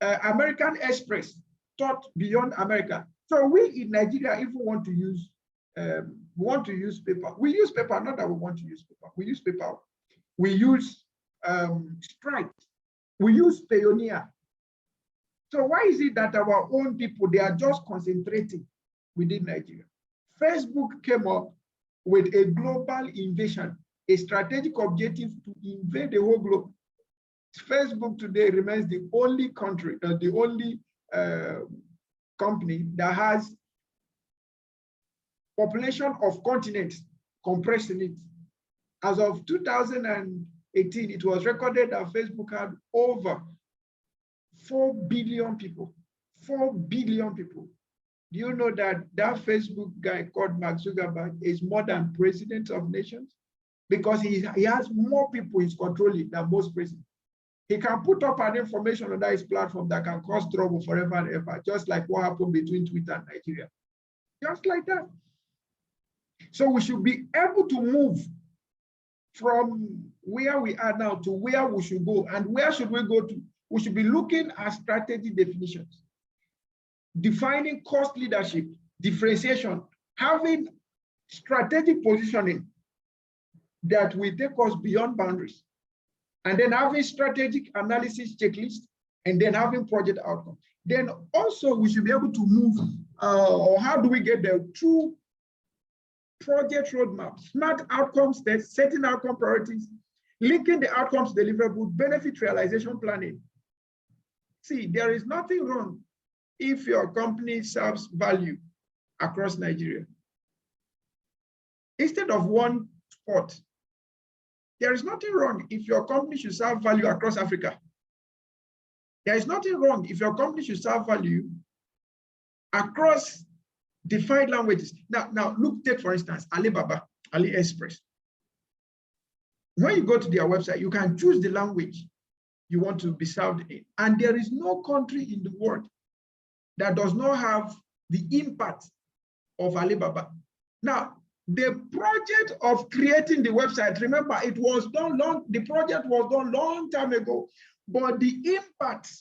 American Express thought beyond America. So we in Nigeria even want to use paper. We use paper, not that we want to use paper. We use paper. We use Stripe. We use Payoneer. So why is it that our own people, they are just concentrating within Nigeria? Facebook came up with a global invasion, a strategic objective to invade the whole globe. Facebook today remains the only country, the only company that has population of continents compressed in it. As of 2018, it was recorded that Facebook had over 4 billion people. 4 billion people. Do you know that that Facebook guy called Mark Zuckerberg is more than president of nations? Because he has more people he's controlling than most presidents. He can put up an information on his platform that can cause trouble forever and ever, just like what happened between Twitter and Nigeria. Just like that. So we should be able to move from where we are now to where we should go. And where should we go to? We should be looking at strategy definitions, defining cost leadership, differentiation, having strategic positioning that will take us beyond boundaries, and then having strategic analysis checklist, and then having project outcome. Then also we should be able to move, or how do we get there? Through project roadmap, smart outcomes, setting outcome priorities, linking the outcomes deliverable, benefit realization planning. See, there is nothing wrong if your company serves value across Nigeria. Instead of one spot, there is nothing wrong if your company should serve value across Africa. There is nothing wrong if your company should serve value across defined languages. Now look, take for instance, Alibaba, AliExpress. When you go to their website, you can choose the language you want to be served in. And there is no country in the world that does not have the impact of Alibaba. Now, the project of creating the website, remember, it was done the project was done long time ago, but the impact,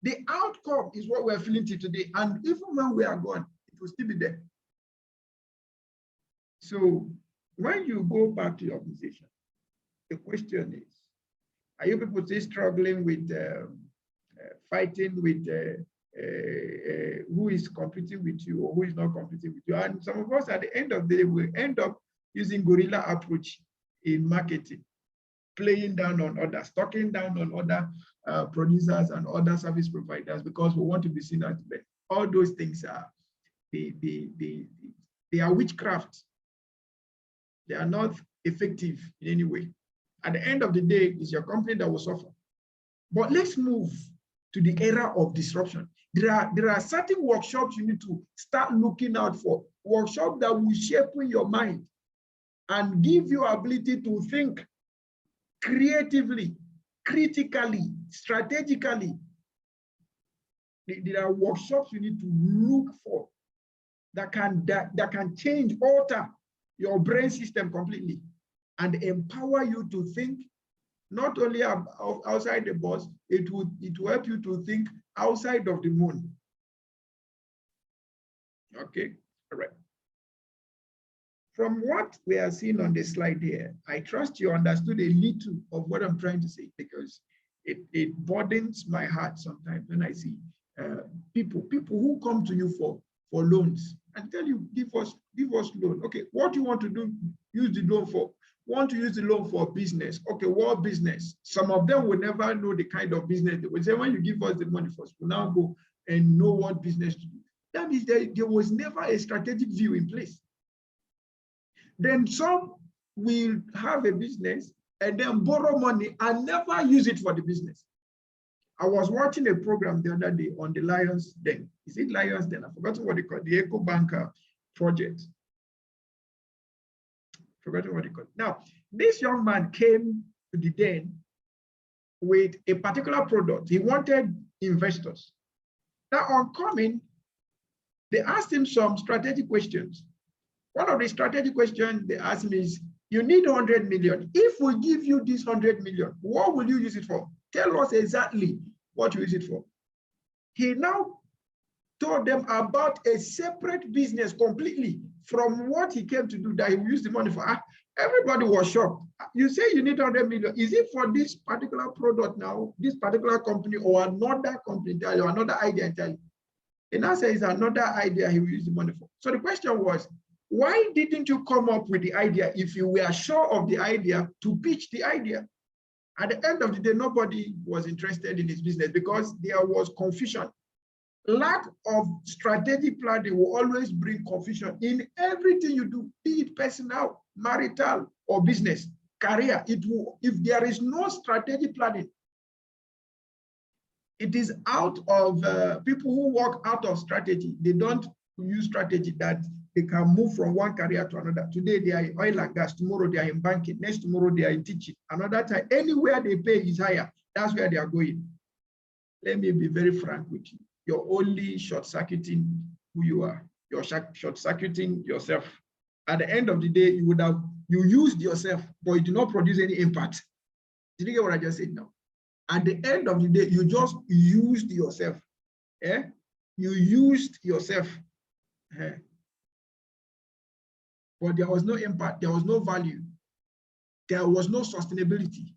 the outcome is what we're feeling today. And even when we are gone, it will still be there. So when you go back to your organization, the question is, are you people still struggling with fighting with who is competing with you or who is not competing with you? And some of us at the end of the day will end up using guerrilla approach in marketing, playing down on others, talking down on other producers and other service providers because we want to be seen as the best. All those things are they are witchcraft. They are not effective in any way. At the end of the day, it's your company that will suffer. But let's move to the era of disruption. There are certain workshops you need to start looking out for. Workshops that will shape your mind and give you ability to think creatively, critically, strategically. There are workshops you need to look for that can change, alter your brain system completely and empower you to think not only outside the box, it will help you to think outside of the moon. Okay, all right. From what we are seeing on the slide here, I trust you understood a little of what I'm trying to say, because it burdens my heart sometimes when I see people who come to you for loans and tell you, give us loan. Okay, what do you want to do? Use the loan for? Want to use the loan for business? Okay, what business? Some of them will never know the kind of business they will say. When you give us the money first, we'll now go and know what business to do. That means there was never a strategic view in place. Then some will have a business and then borrow money and never use it for the business. I was watching a program the other day on the Lions Den. Is it Lions Den? I've forgotten what they call it, the Eco Banker project. Forgotten what they call it. Now, this young man came to the den with a particular product. He wanted investors. Now, on coming, they asked him some strategic questions. One of the strategic questions they asked him is, you need 100 million. If we give you this 100 million, what will you use it for? Tell us exactly what you use it for. He now told them about a separate business completely from what he came to do that he will use the money for. Everybody was shocked. You say you need 100 million. Is it for this particular product now, this particular company, or another company, or another idea entirely? And now says it's another idea he will use the money for. So the question was, why didn't you come up with the idea if you were sure of the idea to pitch the idea? At the end of the day, nobody was interested in his business because there was confusion. Lack of strategic planning will always bring confusion in everything you do, be it personal, marital, or business, career. It will, if there is no strategic planning, it is out of people who work out of strategy. They don't use strategy that they can move from one career to another. Today they are in oil and gas, tomorrow they are in banking, next tomorrow they are in teaching. Another time, anywhere they pay is higher, that's where they are going. Let me be very frank with you. You're only short-circuiting who you are. You're short-circuiting yourself. At the end of the day, you used yourself, but you do not produce any impact. Did you get what I just said now? At the end of the day, you just used yourself. Yeah? You used yourself. Yeah. But there was no impact, there was no value, there was no sustainability.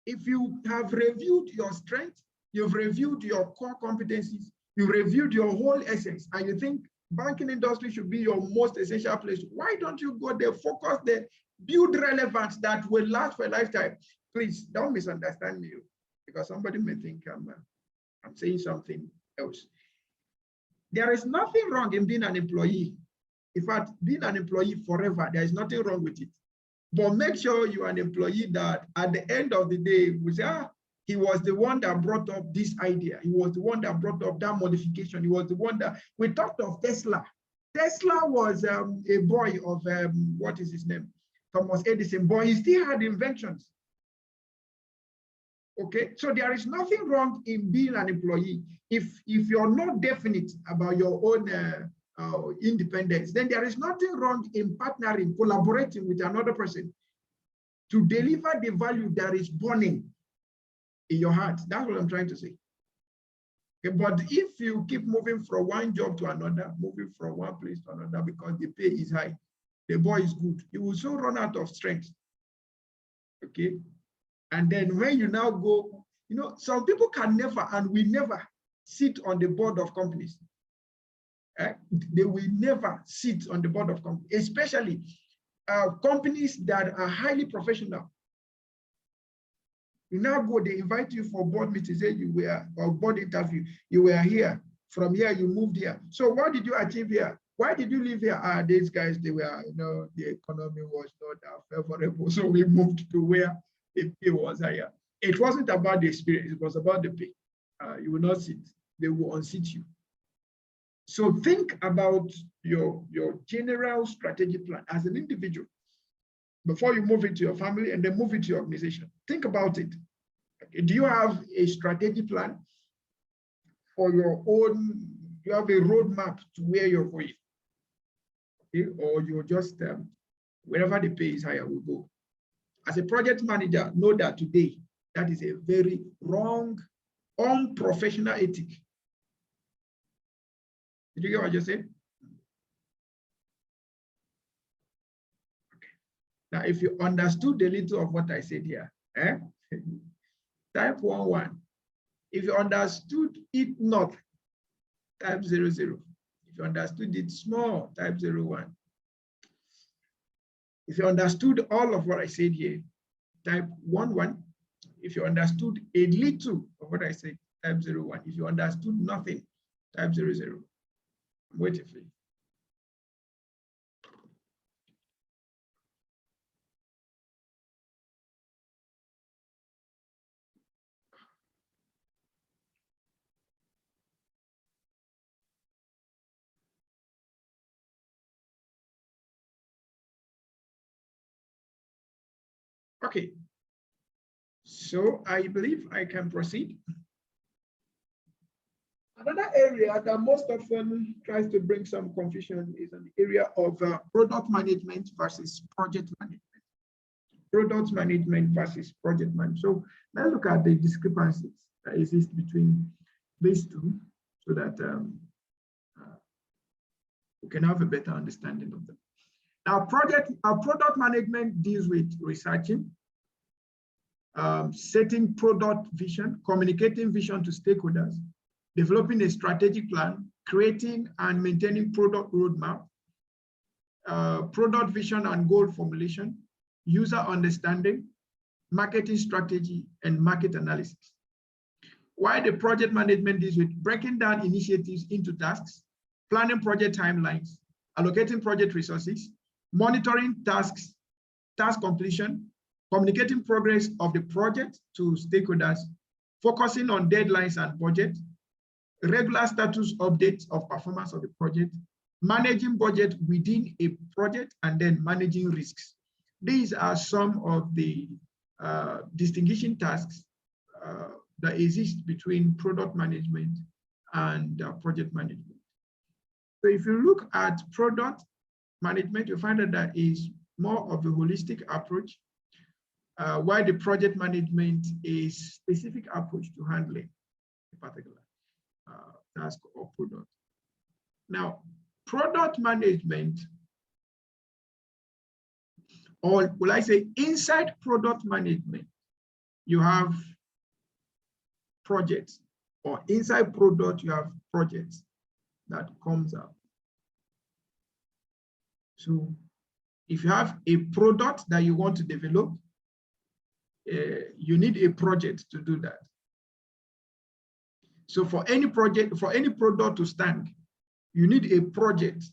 If you have reviewed your strength, you've reviewed your core competencies, you've reviewed your whole essence, and you think banking industry should be your most essential place, why don't you go there, focus there, build relevance that will last for a lifetime? Please don't misunderstand me, because somebody may think I'm saying something else. There is nothing wrong in being an employee. In fact, being an employee forever, there is nothing wrong with it. But make sure you are an employee that at the end of the day, we say, he was the one that brought up this idea. He was the one that brought up that modification. He was the one that, we talked of Tesla. Tesla was a boy of, what is his name? Thomas Edison, but he still had inventions. Okay, so there is nothing wrong in being an employee. If you're not definite about your own independence, then there is nothing wrong in partnering, collaborating with another person to deliver the value that is burning in your heart. That's what I'm trying to say. Okay, but if you keep moving from one job to another, moving from one place to another because the pay is high, the boy is good, you will soon run out of strength. Okay, and then when you now go, you know, some people can never and will never sit on the board of companies. They will never sit on the board of companies, especially companies that are highly professional. You now go, they invite you for board meetings, say you were, or board interview, you were here, from here you moved here. So what did you achieve here? Why did you live here? These guys, they were, you know, the economy was not favorable, so we moved to where the pay was higher. It wasn't about the experience, it was about the pay. You will not sit, they will unseat you. So think about your general strategic plan as an individual before you move into your family and then move into your organization. Think about it. Okay. Do you have a strategic plan for your own? Do you have a roadmap to where you're going? Okay. Or you're just, wherever the pay is higher, will go. As a project manager, know that today, that is a very wrong, unprofessional ethic. Did you get what I just said? Okay. Now, if you understood a little of what I said here, type 11. If you understood it not, type 00. If you understood it small, type 01. If you understood all of what I said here, type 11. If you understood a little of what I said, type 01. If you understood nothing, type 00. I'm waiting for you. Okay, so I believe I can proceed. Another area that most often tries to bring some confusion is an area of product management versus project management. Product management versus project management. So let's look at the discrepancies that exist between these two so that we can have a better understanding of them. Now, product management deals with researching, setting product vision, communicating vision to stakeholders, developing a strategic plan, creating and maintaining product roadmap, product vision and goal formulation, user understanding, marketing strategy, and market analysis. While the project management deals with breaking down initiatives into tasks, planning project timelines, allocating project resources, monitoring tasks, task completion, communicating progress of the project to stakeholders, focusing on deadlines and budget, regular status updates of performance of the project, managing budget within a project, and then managing risks. These are some of the distinguishing tasks that exist between product management and project management. So if you look at product management, you find that that is more of a holistic approach, while the project management is specific approach to handling a particular task or product. Now, product management, or will I say inside product management, you have projects, or inside product, you have projects that comes out. So if you have a product that you want to develop, you need a project to do that. So for any project, for any product to stand, you need a project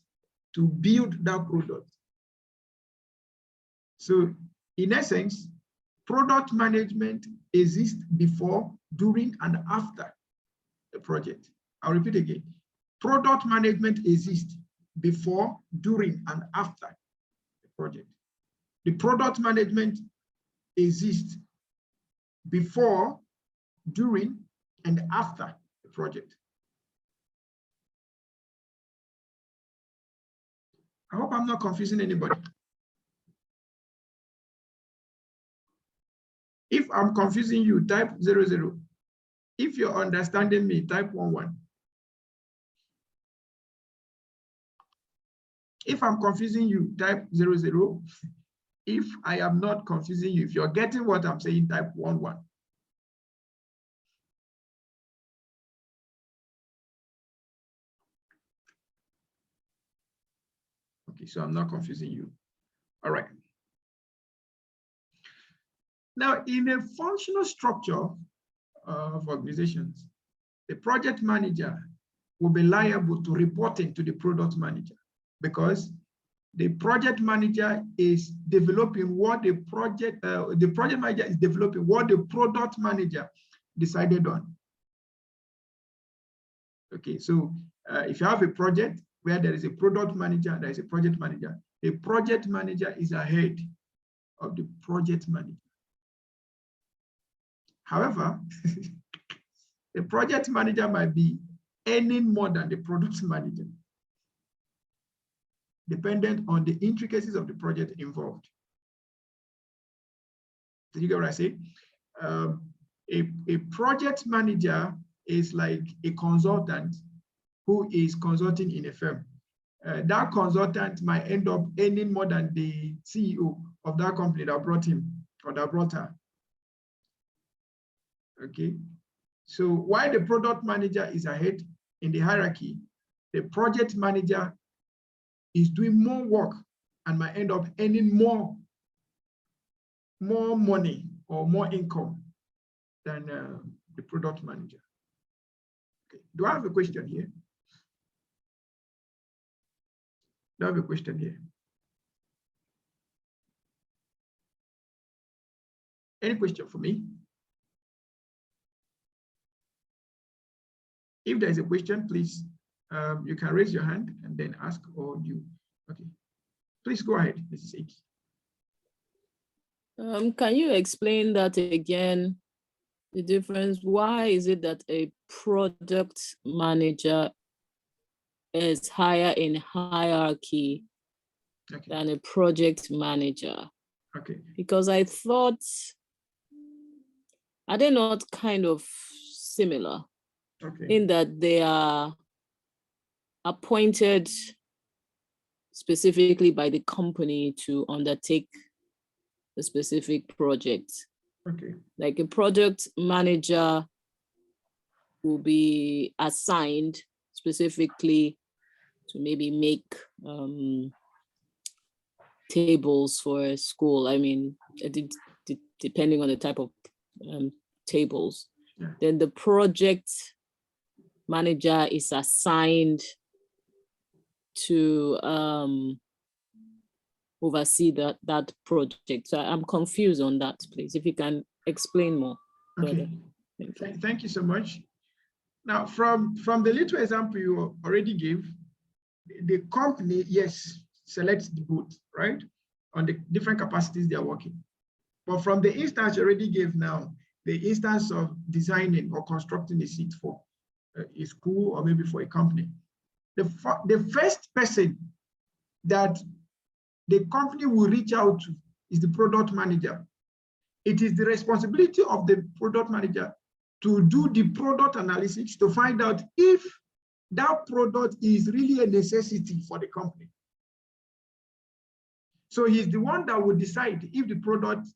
to build that product. So in essence, product management exists before, during, and after the project. I'll repeat again. Product management exists before, during, and after the project. The product management exists before, during, and after the project. I hope I'm not confusing anybody. If I'm confusing you, type 00. If you're understanding me, type 11. If I'm confusing you, type 00. If I am not confusing you, if you're getting what I'm saying, type 11. Okay, so I'm not confusing you. All right. Now, in a functional structure of organizations, the project manager will be liable to reporting to the product manager, because the project manager is developing what the project manager is developing what the product manager decided on. Okay, so if you have a project where there is a product manager, there is a project manager. The project manager is ahead of the project manager. However, the project manager might be earning more than the product manager, dependent on the intricacies of the project involved. Did you get what I say? A project manager is like a consultant who is consulting in a firm. That consultant might end up earning more than the CEO of that company that brought him or that brought her. Okay, so while the product manager is ahead in the hierarchy, the project manager is doing more work and might end up earning more money or more income than the product manager. Okay. Do I have a question here? Do I have a question here? Any question for me? If there is a question, please, you can raise your hand and then ask, or you, okay. Please go ahead, Mrs. H. Can you explain that again? The difference, why is it that a product manager is higher in hierarchy than a project manager? Okay. Because I thought, are they not kind of similar? Okay. In that they are appointed specifically by the company to undertake a specific project. Okay. Like a project manager will be assigned specifically to maybe make tables for a school. I mean, depending on the type of tables. Yeah. Then the project manager is assigned to oversee that project. So I'm confused on that, please. If you can explain more. Okay. Thank you. Thank you so much. Now, from the little example you already gave, the company, yes, selects the boat, right? On the different capacities they are working. But from the instance you already gave now, the instance of designing or constructing a seat for a school or maybe for a company, the first person that the company will reach out to is the product manager. It is the responsibility of the product manager to do the product analysis to find out if that product is really a necessity for the company. So he's the one that will decide if the product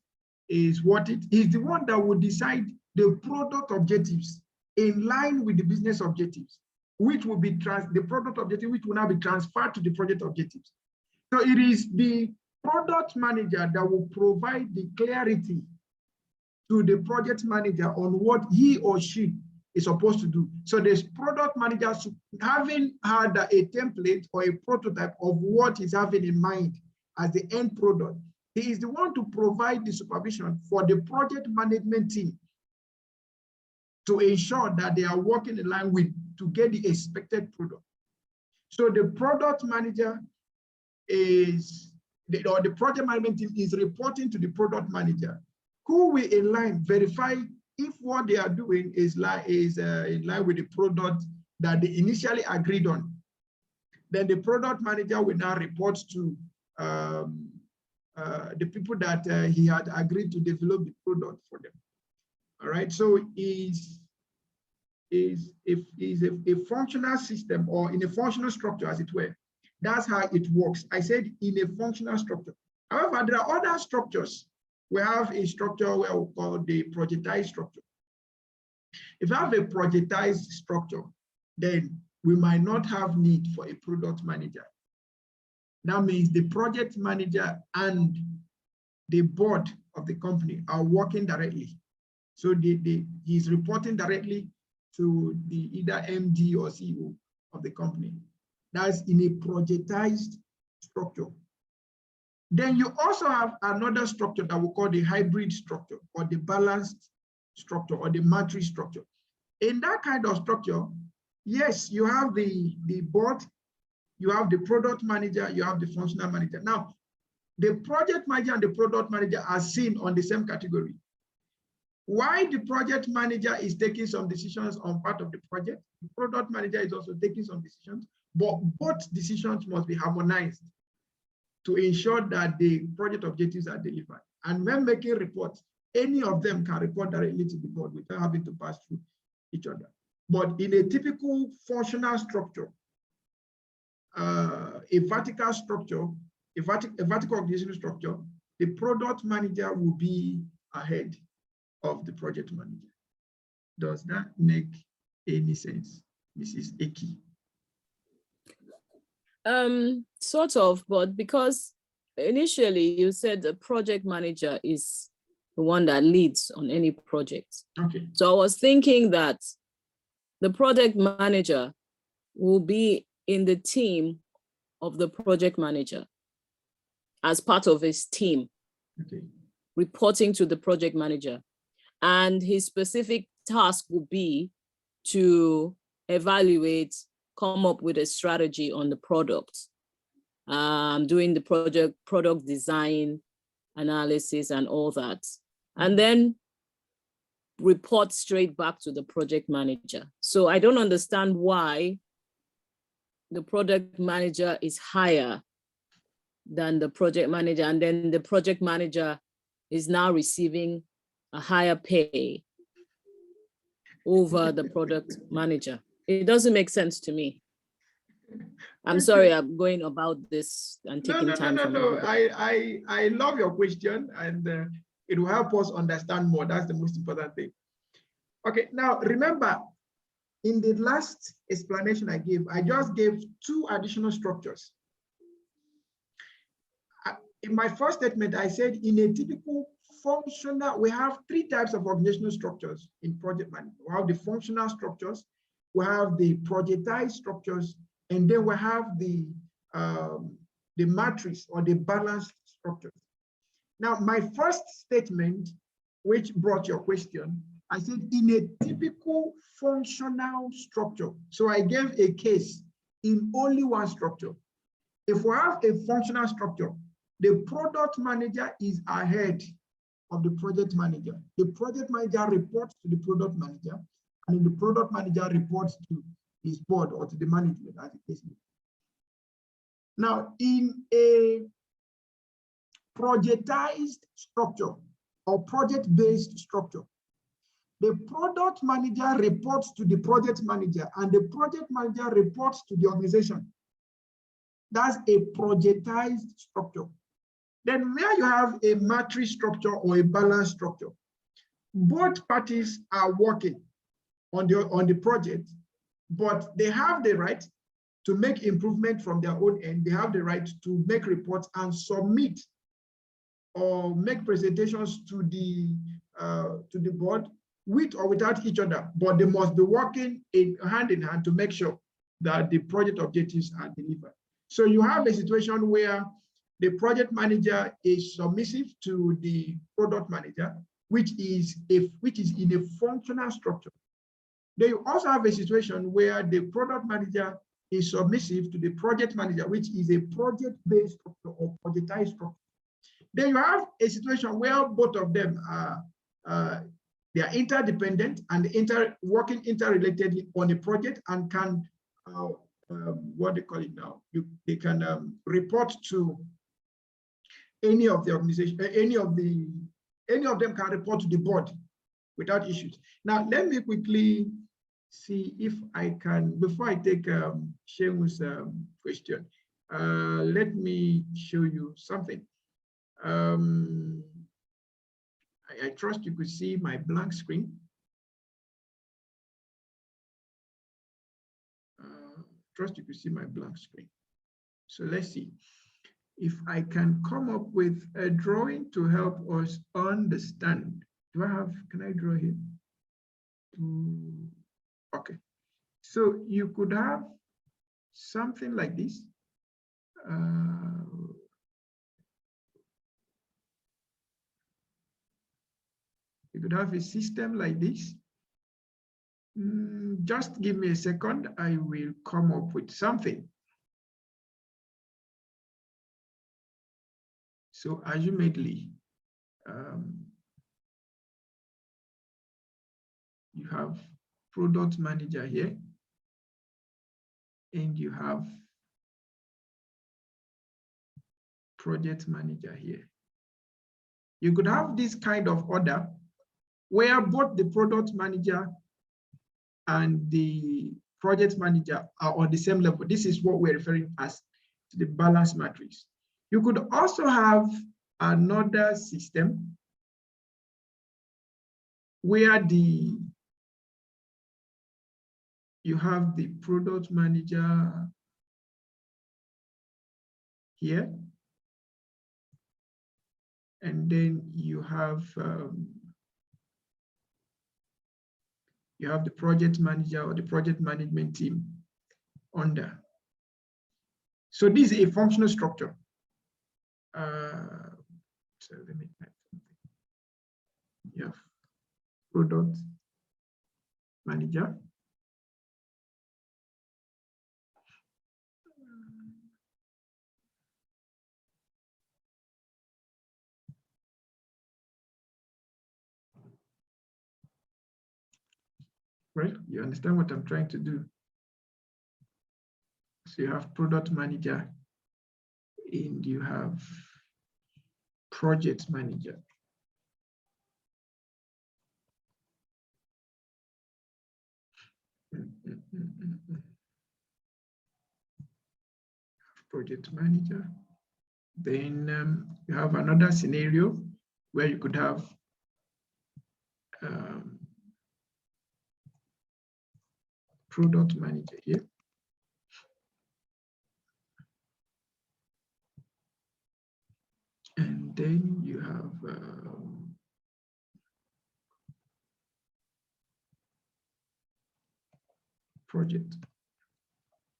is worth it. He's the one that will decide the product objectives in line with the business objectives, which will be the product objective, which will now be transferred to the project objectives. So it is the product manager that will provide the clarity to the project manager on what he or she is supposed to do. So this product manager, having had a template or a prototype of what he's having in mind as the end product, he is the one to provide the supervision for the project management team to ensure that they are working in line with to get the expected product. So the product manager or the project management team is reporting to the product manager, who will in line verify if what they are doing is in line with the product that they initially agreed on. Then the product manager will now report to the people that he had agreed to develop the product for them. All right, so is a functional system or in a functional structure, as it were. That's how it works. I said in a functional structure. However, there are other structures. We have a structure where we call the projectized structure. If you have a projectized structure, then we might not have need for a product manager. That means the project manager and the board of the company are working directly. So he's reporting directly to the either MD or CEO of the company. That's in a projectized structure. Then you also have another structure that we call the hybrid structure or the balanced structure or the matrix structure. In that kind of structure, yes, you have the board, you have the product manager, you have the functional manager. Now, the project manager and the product manager are seen on the same category. Why the project manager is taking some decisions on part of the project, the product manager is also taking some decisions, but both decisions must be harmonized to ensure that the project objectives are delivered. And when making reports, any of them can report directly to the board without having to pass through each other. But in a typical functional structure, a vertical structure, a vertical organizational structure, the product manager will be ahead of the project manager. Does that make any sense, Mrs. Eki? Sort of, but because initially you said the project manager is the one that leads on any project. Okay. So I was thinking that the project manager will be in the team of the project manager as part of his team, Okay. reporting to the project manager. And his specific task will be to evaluate, come up with a strategy on the product, doing the product design analysis and all that. And then report straight back to the project manager. So I don't understand why the project manager is higher than the project manager, and then the project manager is now receiving a higher pay over the product manager. It doesn't make sense to me. I'm sorry, I'm going about this and taking time from No. everybody. I love your question, and it will help us understand more. That's the most important thing. Okay, now remember, in the last explanation I gave, I just gave 2 additional structures. In my first statement, I said in a typical functional, we have 3 types of organizational structures in project management. We have the functional structures, we have the projectized structures, and then we have the matrix or the balanced structures. Now, my first statement, which brought your question, I said in a typical functional structure. So I gave a case in only one structure. If we have a functional structure, the product manager is ahead of the project manager. The project manager reports to the product manager, and the product manager reports to his board or to the management, as it is. Now, in a projectized structure or project-based structure, the product manager reports to the project manager, and the project manager reports to the organization. That's a projectized structure. Then where you have a matrix structure or a balanced structure, both parties are working on the project, but they have the right to make improvement from their own end. They have the right to make reports and submit or make presentations to the board with or without each other, but they must be working hand in hand to make sure that the project objectives are delivered. So you have a situation where the project manager is submissive to the product manager, which is in a functional structure. Then you also have a situation where the product manager is submissive to the project manager, which is a project-based structure or projectized structure. Then you have a situation where both of them are they are interdependent and working interrelatedly on a project and can what they call it now. They can report to any of the organization, any of them can report to the board without issues. Now, let me quickly see if I can, before I take Sheu's question, let me show you something. I trust you could see my blank screen. Trust you could see my blank screen. So let's see if I can come up with a drawing to help us understand. Can I draw here? Okay. So you could have something like this. You could have a system like this. Just give me a second, I will come up with something. So assumedly, you have product manager here, and you have project manager here. You could have this kind of order where both the product manager and the project manager are on the same level. This is what we're referring as to the balance matrix. You could also have another system where you have the product manager here, and then you have the project manager or the project management team under. So this is a functional structure. So let me type something. You have product manager. Right? You understand what I'm trying to do? So you have product manager and you have project manager. project manager. Then you have another scenario where you could have product manager here. And then you have project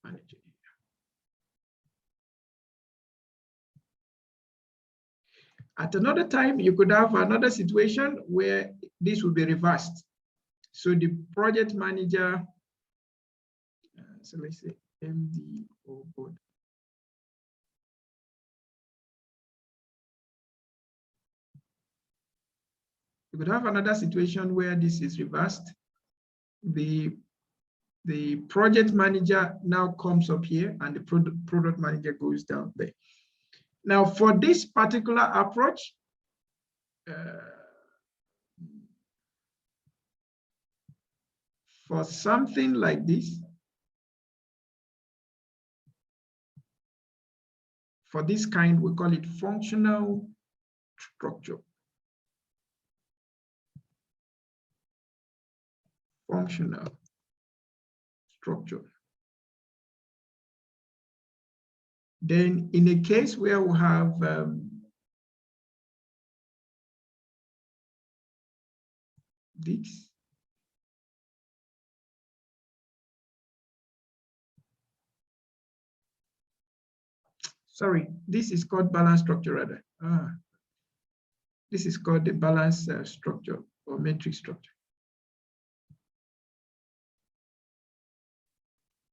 manager. At another time, you could have another situation where this will be reversed. So the project manager, so let's say MD or board. You could have another situation where this is reversed. The project manager now comes up here and the product manager goes down there. Now, for this particular approach, for something like this, for this kind, we call it functional structure. Functional structure. Then in a case where we have this, sorry, this is called balance structure rather. This is called the balance structure or matrix structure.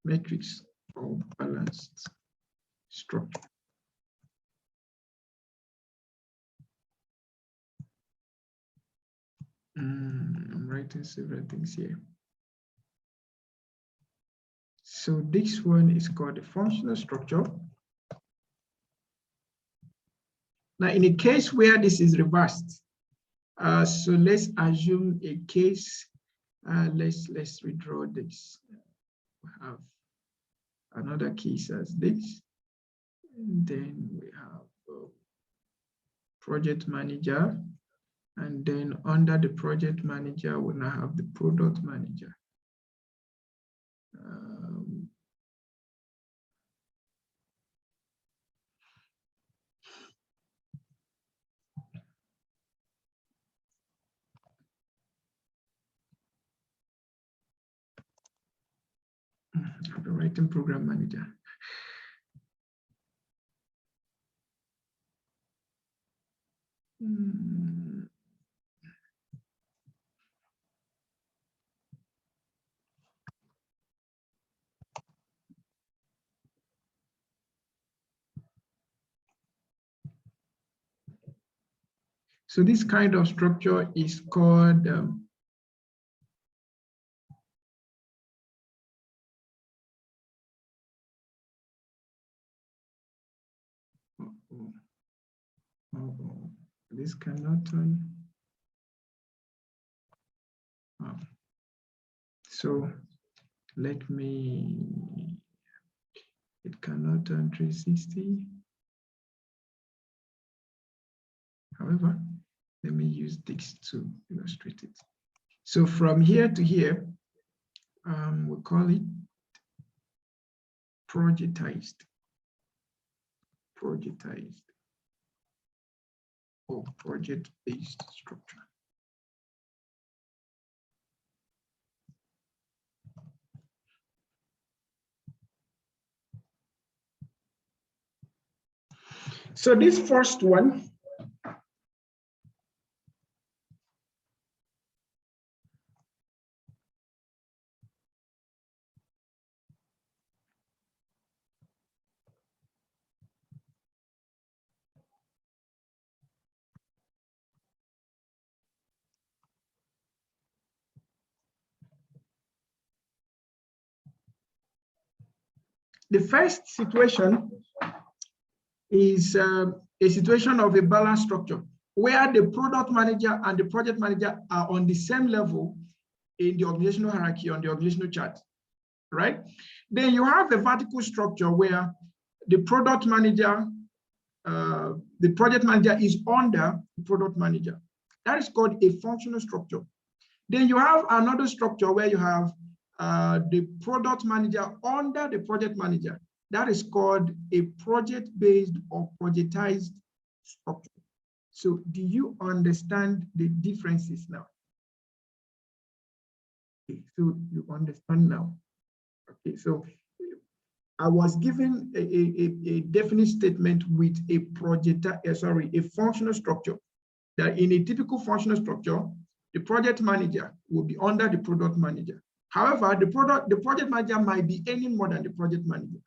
Matrix or balanced structure. I'm writing several things here. So this one is called the functional structure. Now, in a case where this is reversed, so let's assume a case. Let's redraw this. We have another case as this. And then we have project manager. And then under the project manager, we now have the product manager. The writing program manager. So this kind of structure is called this cannot turn. So let me, it cannot turn 360. However, let me use this to illustrate it. So from here to here, we call it projectized or project-based structure. So this first one, the first situation is a situation of a balance structure where the product manager and the project manager are on the same level in the organizational hierarchy on the organizational chart, right? Then you have a vertical structure where the product manager, the project manager is under the product manager. That is called a functional structure. Then you have another structure where you have the product manager under the project manager. That is called a project-based or projectized structure. So do you understand the differences now? Okay, so you understand now. Okay, so I was given a definite statement with a functional structure. That in a typical functional structure, the project manager will be under the product manager. However, the project manager might be earning more than the project manager.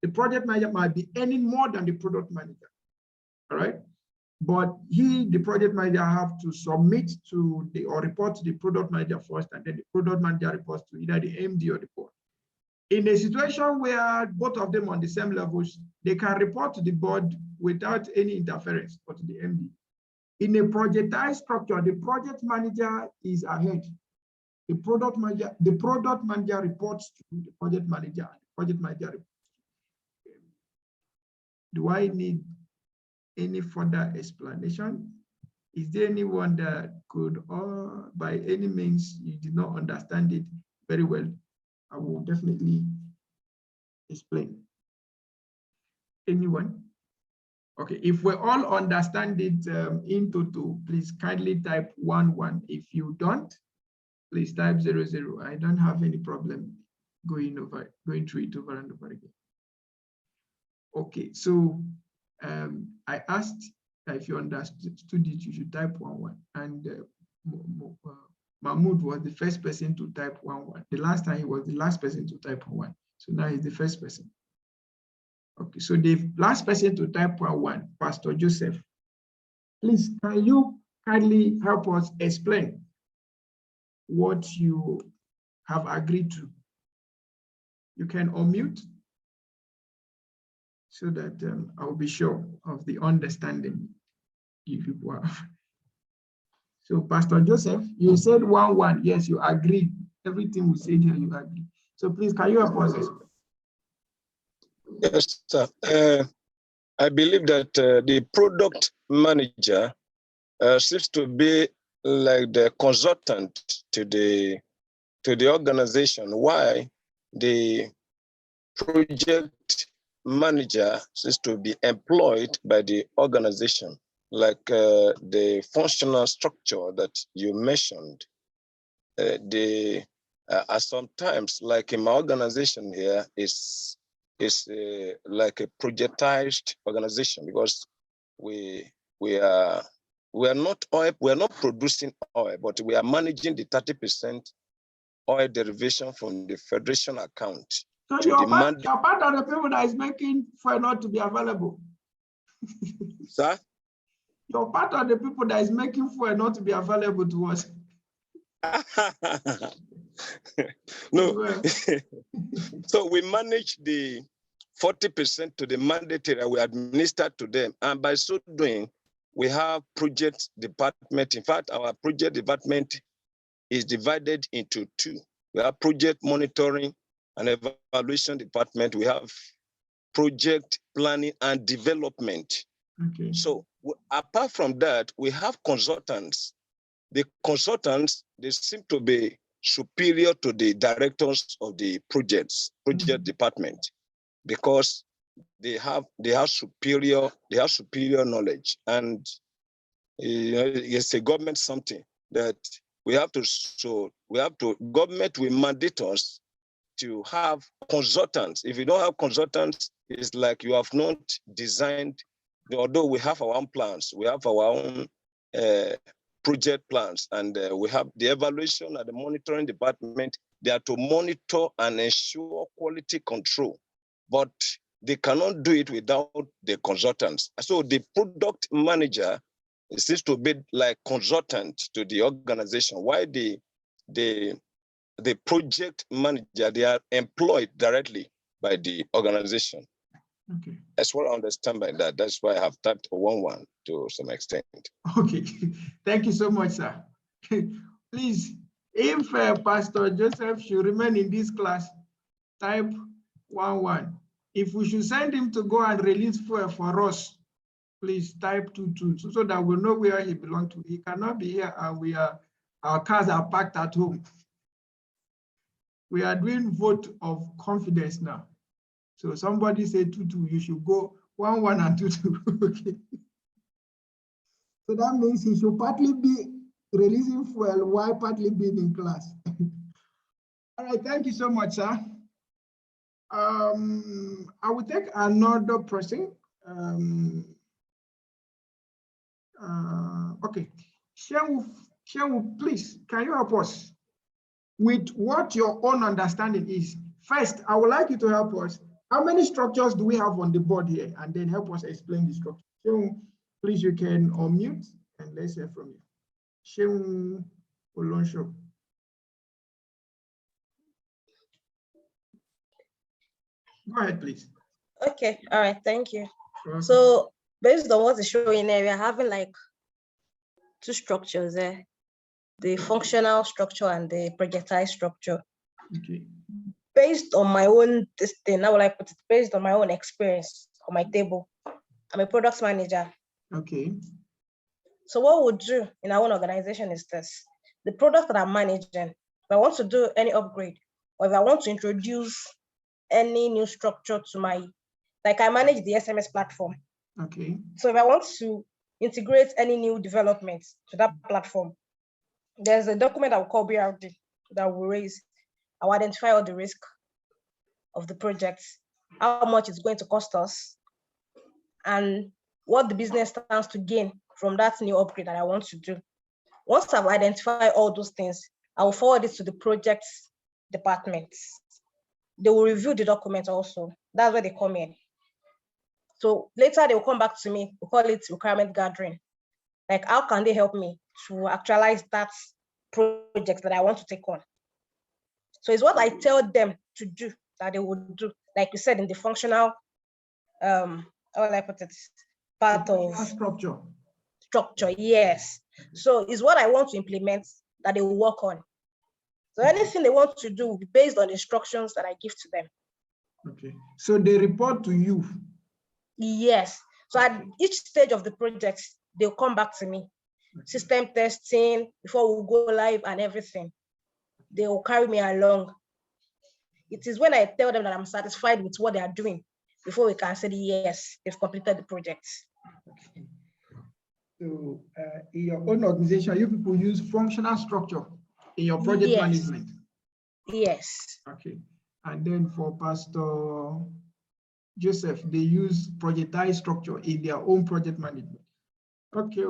The project manager might be earning more than the product manager. All right, but the project manager, have to submit to or report to the product manager first, and then the product manager reports to either the MD or the board. In a situation where both of them on the same levels, they can report to the board without any interference, or to the MD. In a projectized structure, the project manager is ahead. The product manager reports to the project manager. The project manager reports. Do I need any further explanation? Is there anyone that could, or by any means you did not understand it very well? I will definitely explain. Anyone? Okay, if we all understand it in total, please kindly type 11. If you don't, please type 00. I don't have any problem going through it over and over again. Okay, so I asked if you understood it, you should type 11. And Mahmoud was the first person to type 11. The last time he was the last person to type 11. So now he's the first person. Okay, so the last person to type 11, Pastor Joseph. Please, can you kindly help us explain what you have agreed to? You can unmute so that I will be sure of the understanding you people have. So, Pastor Joseph, you said 11. Yes, you agreed. Everything we said here, you agree. So please, can you help us explain? Yes, sir. I believe that the product manager seems to be like the consultant to the organization. Why the project manager seems to be employed by the organization, like the functional structure that you mentioned. Sometimes, like in my organization here, is like a projectized organization, because we are not producing oil, but we are managing the 30% oil derivation from the federation account. So you're part of the people that is making fuel not to be available. Sir? You're part of the people that is making fuel not to be available to us. No. So we manage the 40% to the mandatory we administer to them. And by so doing, we have project department. In fact, our project department is divided into two. We have project monitoring and evaluation department. We have project planning and development. Okay. So apart from that, we have consultants. The consultants, they seem to be superior to the directors of the project department, because they have superior knowledge. And it's a government something that government will mandate us to have consultants. If you don't have consultants, it's like you have not designed, although we have our own plans, we have our own project plans, and we have the evaluation and the monitoring department. They are to monitor and ensure quality control, but they cannot do it without the consultants. So the product manager seems to be like consultant to the organization. Why the project manager, they are employed directly by the organization. Okay. That's what I understand by that. That's why I have typed 11 to some extent. Okay, thank you so much, sir. Please, if Pastor Joseph should remain in this class, type 11. If we should send him to go and release fuel for us, please type 22 so that we'll know where he belongs to. He cannot be here and our cars are parked at home. We are doing vote of confidence now. So somebody say 22, you should go 11 and 22. Okay. So that means he should partly be releasing fuel while partly being in class. All right, thank you so much, sir. I will take another person. Okay, Shenwu, please, can you help us with what your own understanding is? First, I would like you to help us. How many structures do we have on the board here? And then help us explain the structure. Shenwu, please, you can unmute and let's hear from you. Shenwu Olonsho. Go ahead, please. Okay, all right, thank you. Okay. So based on what is showing there, we're having like two structures there, the functional structure and the projectile structure. Okay. Based on my own how will I put it? Based on my own experience on my table, I'm a product manager. Okay. So what we'll do in our own organization is this: the product that I'm managing, if I want to do any upgrade, or if I want to introduce any new structure to my, like I manage the SMS platform. Okay. So if I want to integrate any new developments to that platform, there's a document I will call BRD that will raise. I'll identify all the risk of the project, how much it's going to cost us, and what the business stands to gain from that new upgrade that I want to do. Once I've identified all those things, I will forward it to the project departments. They will review the document also. That's where they come in. So later they will come back to me. We call it requirement gathering. Like, how can they help me to actualize that project that I want to take on? So it's what I tell them to do that they would do. Like you said, in the functional, how will I put it? Part of structure, yes. So it's what I want to implement that they will work on. So anything they want to do will be based on instructions that I give to them. Okay. So they report to you? Yes. So at each stage of the project, they'll come back to me. Okay. System testing, before we go live and everything. They will carry me along. It is when I tell them that I'm satisfied with what they are doing before we can say, yes, they've completed the project. Okay. So in your own organization, you people use functional structure in your project management? Yes. Okay. And then for Pastor Joseph, they use projectile structure in their own project management. Okay.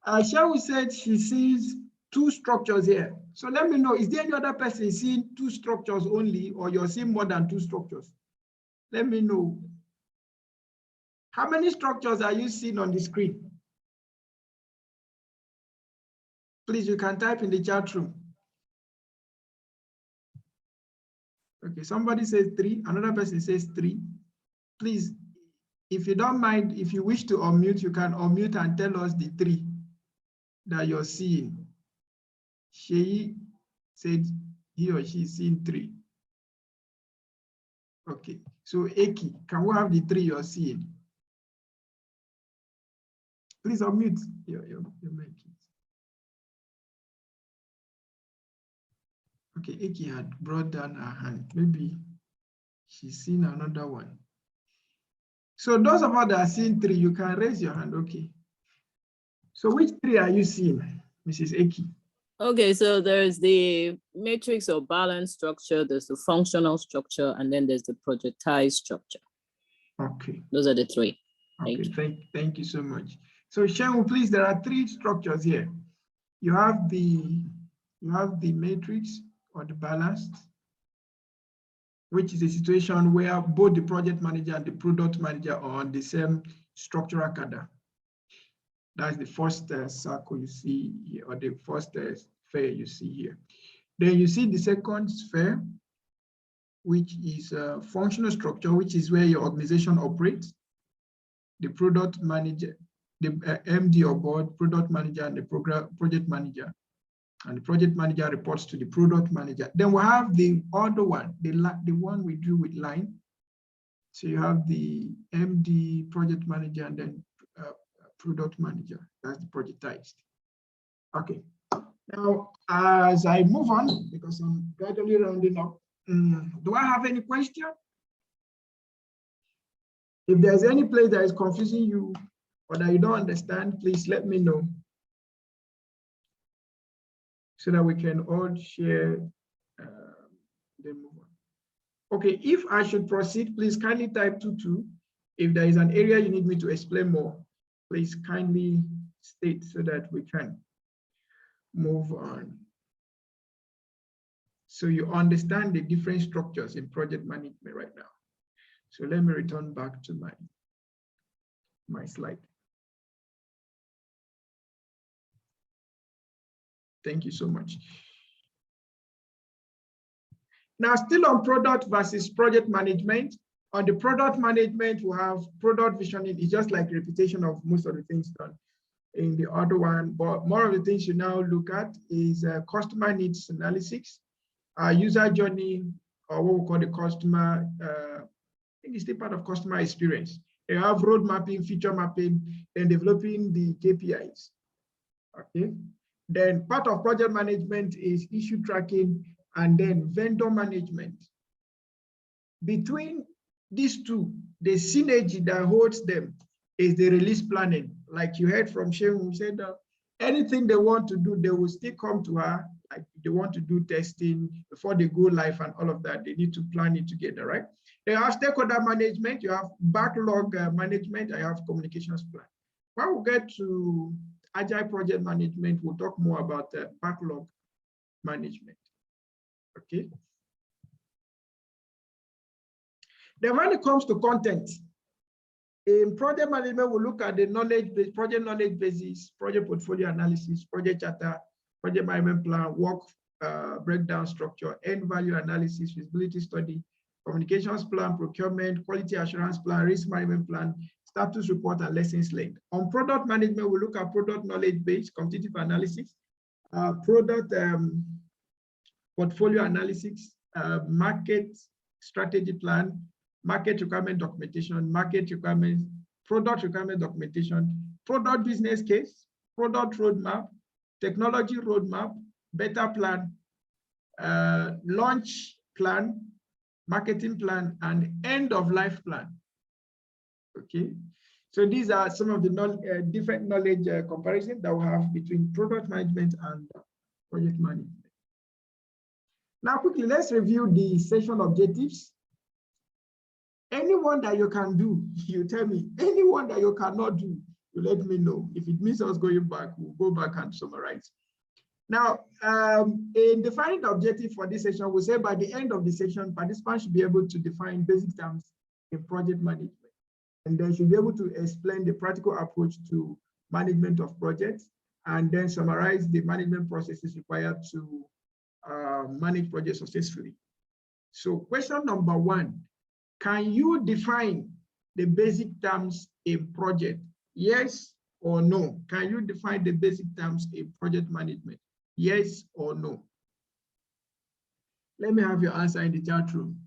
Shawu said she sees two structures here. So let me know, is there any other person seeing two structures only, or you're seeing more than two structures? Let me know. How many structures are you seeing on the screen? Please, you can type in the chat room. Okay, somebody says 3, another person says 3. Please, if you don't mind, if you wish to unmute, you can unmute and tell us the 3 that you're seeing. She said he or she is seeing 3. Okay, so Eki, can we have the 3 you're seeing? Please unmute your mic. Okay, Eki had brought down her hand. Maybe she's seen another one. So those of us that are seeing 3, you can raise your hand. Okay. So which 3 are you seeing, Mrs. Eki? Okay, so there's the matrix or balance structure, there's the functional structure, and then there's the projectile structure. Okay. Those are the 3. Okay, thank you so much. So Shenwu, please, there are 3 structures here. You have the matrix or the balanced, which is a situation where both the project manager and the product manager are on the same structural cadre. That's the first circle you see here, or the first sphere you see here. Then you see the second sphere, which is a functional structure, which is where your organization operates. The product manager, the MD or board, product manager, and the project manager. And the project manager reports to the product manager. Then we have the other one, the one we do with line. So you have the MD, project manager, and then product manager. That's the projectized. Okay. Now, as I move on, because I'm gradually rounding up, do I have any question? If there's any place that is confusing you or that you don't understand, please let me know so that we can all share the move on. Okay, if I should proceed, please kindly type 22. If there is an area you need me to explain more, please kindly state so that we can move on. So you understand the different structures in project management right now. So let me return back to my slide. Thank you so much. Now, still on product versus project management. On the product management, we have product visioning. It's just like repetition of most of the things done in the other one, but more of the things you now look at is customer needs analysis, user journey, or what we call the customer, I think it's still part of customer experience. You have road mapping, feature mapping, and developing the KPIs. Okay. Then part of project management is issue tracking and then vendor management. Between these two, the synergy that holds them is the release planning. Like you heard from Shem, who said that anything they want to do, they will still come to her. Like they want to do testing before they go live and all of that, they need to plan it together, right? You have stakeholder management, you have backlog management, I have communications plan. When we get to agile project management, we'll talk more about backlog management. Okay. Then when it comes to content, in project management, we look at the knowledge base, project knowledge basis, project portfolio analysis, project charter, project management plan, work breakdown structure, end value analysis, feasibility study, communications plan, procurement, quality assurance plan, risk management plan, status report, and lessons learned. On product management, we look at product knowledge base, competitive analysis, product portfolio analysis, market strategy plan, market requirement documentation, market requirements, product requirement documentation, product business case, product roadmap, technology roadmap, beta plan, launch plan, marketing plan, and end of life plan. Okay, so these are some of the different knowledge comparisons that we have between product management and project management. Now, quickly, let's review the session objectives. Anyone that you can do, you tell me. Anyone that you cannot do, you let me know. If it means us going back, we'll go back and summarize. Now, in defining the objective for this session, we say by the end of the session, participants should be able to define basic terms in project management. And they should be able to explain the practical approach to management of projects, and then summarize the management processes required to manage projects successfully. So question number 1, can you define the basic terms in project? Yes or no? Can you define the basic terms in project management? Yes or no? Let me have your answer in the chat room.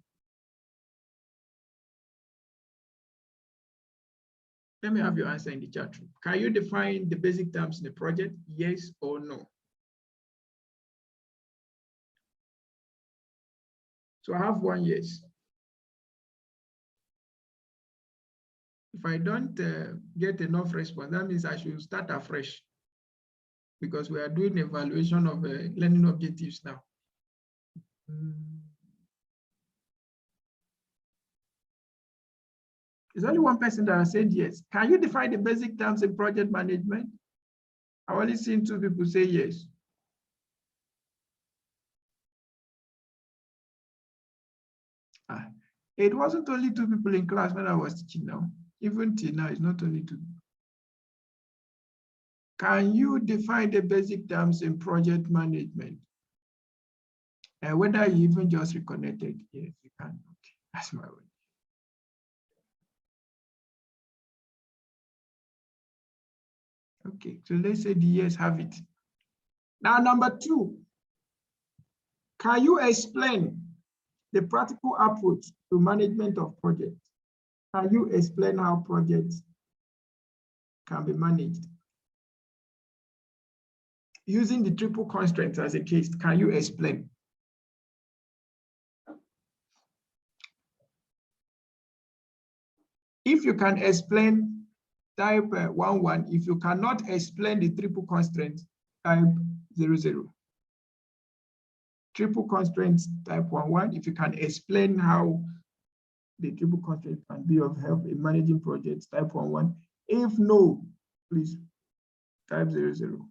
Let me have your answer in the chat room. Can you define the basic terms in the project? Yes or no? So I have 1 yes. If I don't get enough response, that means I should start afresh, because we are doing evaluation of learning objectives now. There's only 1 person that has said yes. Can you define the basic terms in project management? I've only seen 2 people say yes. It wasn't only 2 people in class when I was teaching now. Even till now, it's not only 2. Can you define the basic terms in project management? And whether you even just reconnected? Yes, you can. Okay, that's my way. Okay, so let's say the yes have it. Now, number 2, can you explain the practical approach to management of projects? Can you explain how projects can be managed? Using the triple constraints as a case, can you explain? If you can explain, type 11. If you cannot explain the triple constraints, type 00. Triple constraints, type 11. If you can explain how the triple constraint can be of help in managing projects, type 11. If no, please type 00.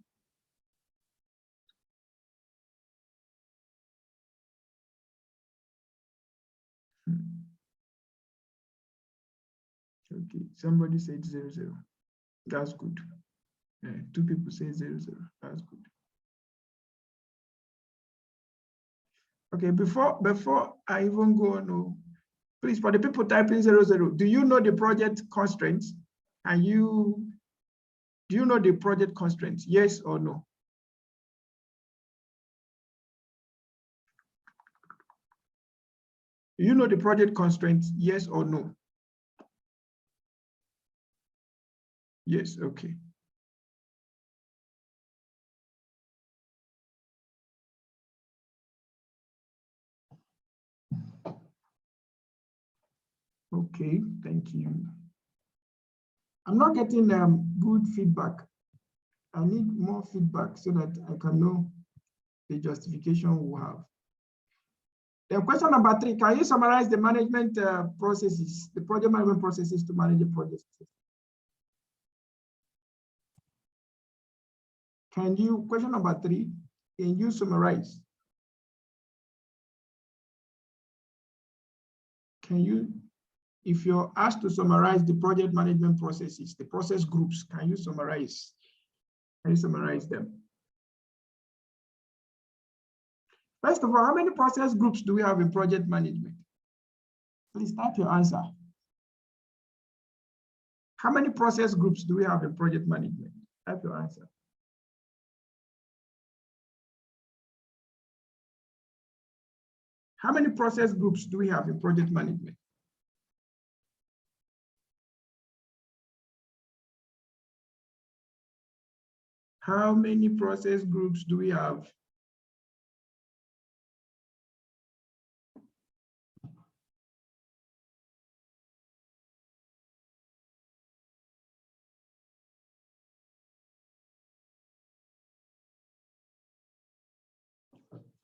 Okay, somebody said 00. That's good. Two people say 00. That's good. Okay, before I even go on, please, for the people typing 00, do you know the project constraints? Do you know the project constraints? Yes or no? Do you know the project constraints? Yes or no? Yes, okay. Okay, thank you. I'm not getting good feedback. I need more feedback so that I can know the justification we have. Then question number 3, can you summarize the management processes, the project management processes to manage a project? Question number 3, can you summarize? If you're asked to summarize the project management processes, the process groups, can you summarize? Can you summarize them? First of all, how many process groups do we have in project management? Please type your answer. How many process groups do we have in project management? Type your answer. How many process groups do we have in project management? How many process groups do we have?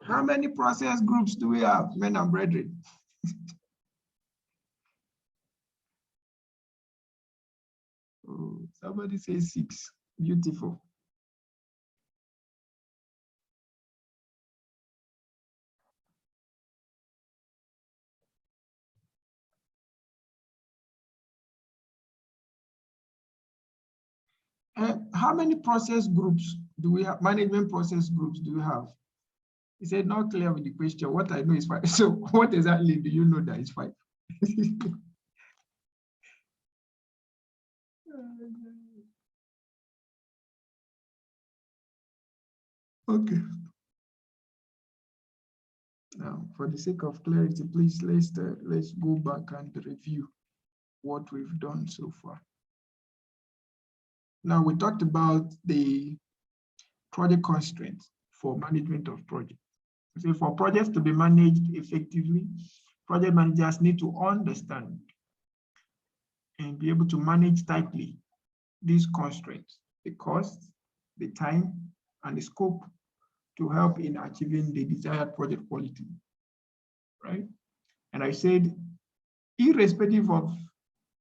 How many process groups do we have, men and brethren? Oh, somebody says 6. Beautiful. How many process groups do we have? Management process groups do we have? He said, not clear with the question. What I know is 5. So what exactly do you know that is 5? Okay. Now, for the sake of clarity, please let's go back and review what we've done so far. Now, we talked about the project constraints for management of projects. So for projects to be managed effectively, project managers need to understand and be able to manage tightly these constraints, the cost, the time, and the scope to help in achieving the desired project quality, right? And I said, irrespective of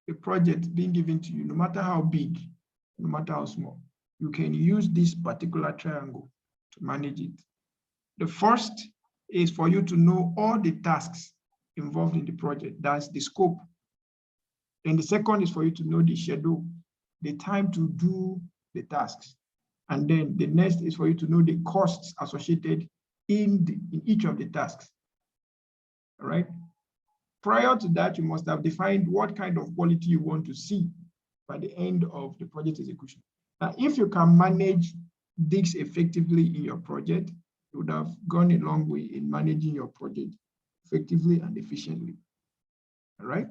the project being given to you, no matter how big, no matter how small, you can use this particular triangle to manage it. The first is for you to know all the tasks involved in the project. That's the scope. Then the second is for you to know the schedule, the time to do the tasks. And then the next is for you to know the costs associated in each of the tasks. All right. Prior to that, you must have defined what kind of quality you want to see by the end of the project execution. Now, if you can manage this effectively in your project, you would have gone a long way in managing your project effectively and efficiently. All right.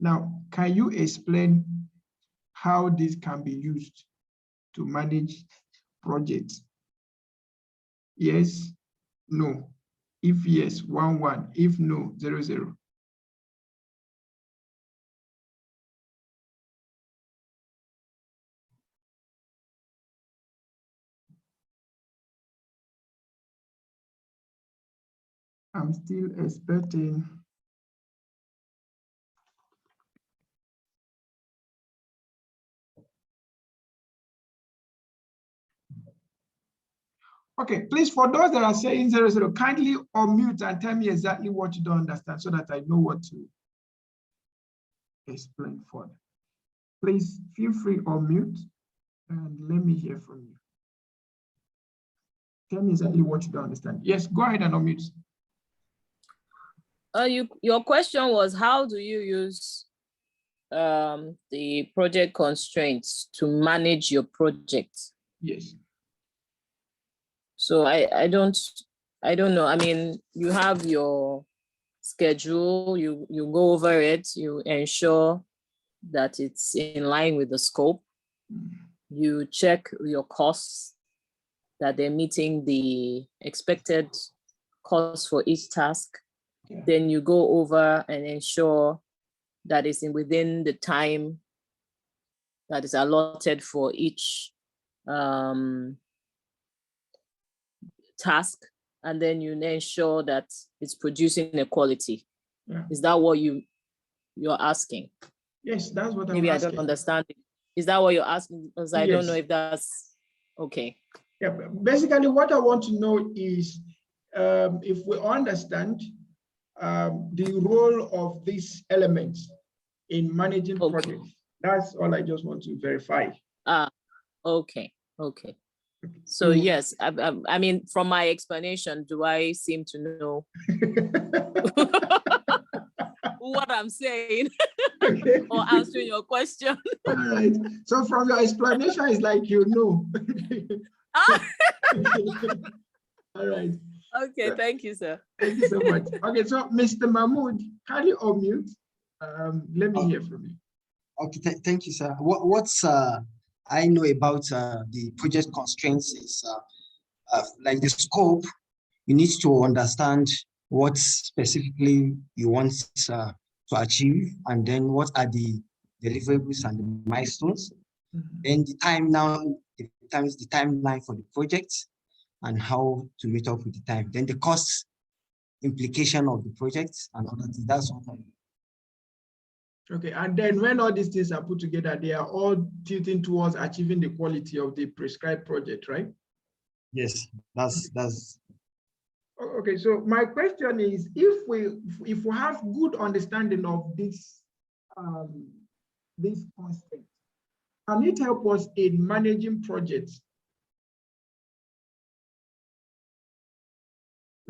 Now, can you explain how this can be used to manage projects? Yes, no. If yes, 1, 1. If no, 0, 0. I'm still expecting. Okay, please, for those that are saying 0, 0, kindly unmute and tell me exactly what you don't understand so that I know what to explain further. Please feel free to unmute and let me hear from you. Tell me exactly what you don't understand. Yes, go ahead and unmute. Your question was, how do you use the project constraints to manage your project? Yes. So I don't know. I mean, you have your schedule, you go over it, you ensure that it's in line with the scope. You check your costs, that they're meeting the expected cost for each task. Yeah. Then you go over and ensure that it's within the time that is allotted for each task, and then you ensure that it's producing a quality. Yeah. Is that what you're asking? Yes, that's what Maybe I'm I asking. don't understand it. Is that what you're asking? Because I don't know Yes. if that's okay. Yeah, basically what I want to know is if we understand the role of these elements in managing projects. That's all I just want to verify. Okay. So yes, I mean, from my explanation, do I seem to know what I'm saying? Okay. Or answering your question? All right. So from your explanation, it's like you know. All right. Okay, thank you, sir. Thank you so much. Okay, so Mr. Mahmood, can you unmute? Let me hear from you. Okay, thank you, sir. What's I know about the project constraints is like the scope. You need to understand what specifically you want to achieve, and then what are the deliverables and the milestones. Then the timeline for the project and how to meet up with the time. Then the cost implication of the project and all that. That's what I mean. Okay, and then when all these things are put together, they are all tilting towards achieving the quality of the prescribed project, right? Yes, that's. Okay, so my question is, if we have good understanding of this constraint, can it help us in managing projects?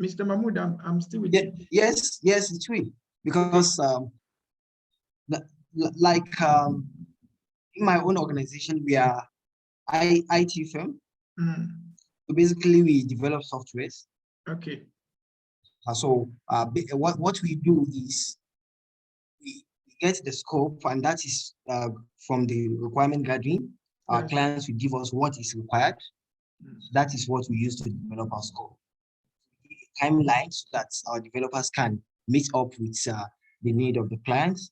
Mr. Mahmood, I'm still with you. Yes, it will, because like in my own organization, we are IT firm. So basically, we develop softwares. Okay. So what we do is we get the scope, and that is from the requirement gathering. Our clients will give us what is required. That is what we use to develop our scope. Timelines so that our developers can meet up with the need of the clients.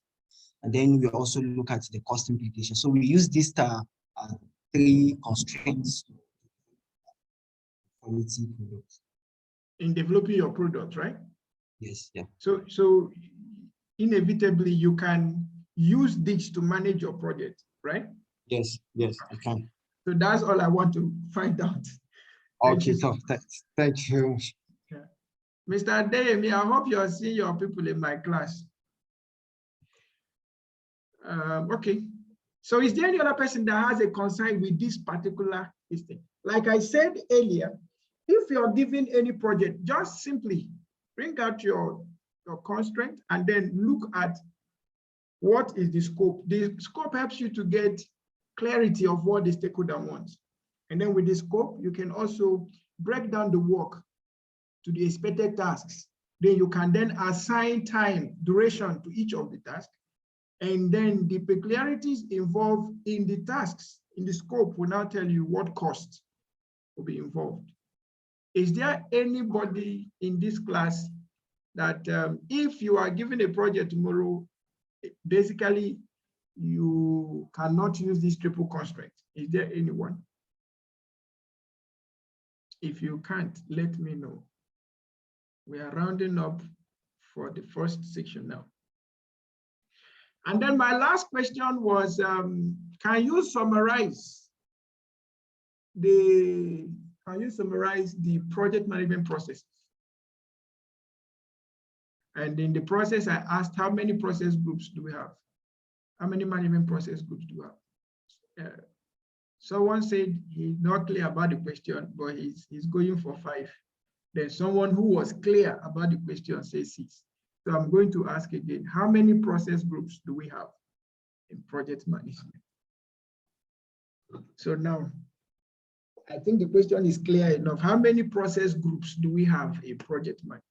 And then we also look at the cost implications. So we use these 3 constraints quality products. In developing your product, right? Yes, yeah. So inevitably you can use this to manage your project, right? Yes, I can. So that's all I want to find out. Okay, so thank you very much. Yeah. Mr. Adeyemi, I hope you're seeing your people in my class. Okay. So is there any other person that has a concern with this particular thing? Like I said earlier, if you're given any project, just simply bring out your constraint and then look at what is the scope. The scope helps you to get clarity of what the stakeholder wants. And then with the scope, you can also break down the work to the expected tasks. Then you can then assign time, duration to each of the tasks. And then the peculiarities involved in the tasks, in the scope, will now tell you what costs will be involved. Is there anybody in this class that if you are given a project tomorrow, basically you cannot use this triple constraint? Is there anyone? If you can't, let me know. We are rounding up for the first section now. And then my last question was, can you summarize the project management processes? And in the process, I asked how many process groups do we have? How many management process groups do we have? Someone said he's not clear about the question, but he's going for 5. Then someone who was clear about the question says 6. So I'm going to ask again, how many process groups do we have in project management? So now, I think the question is clear enough. How many process groups do we have in project management?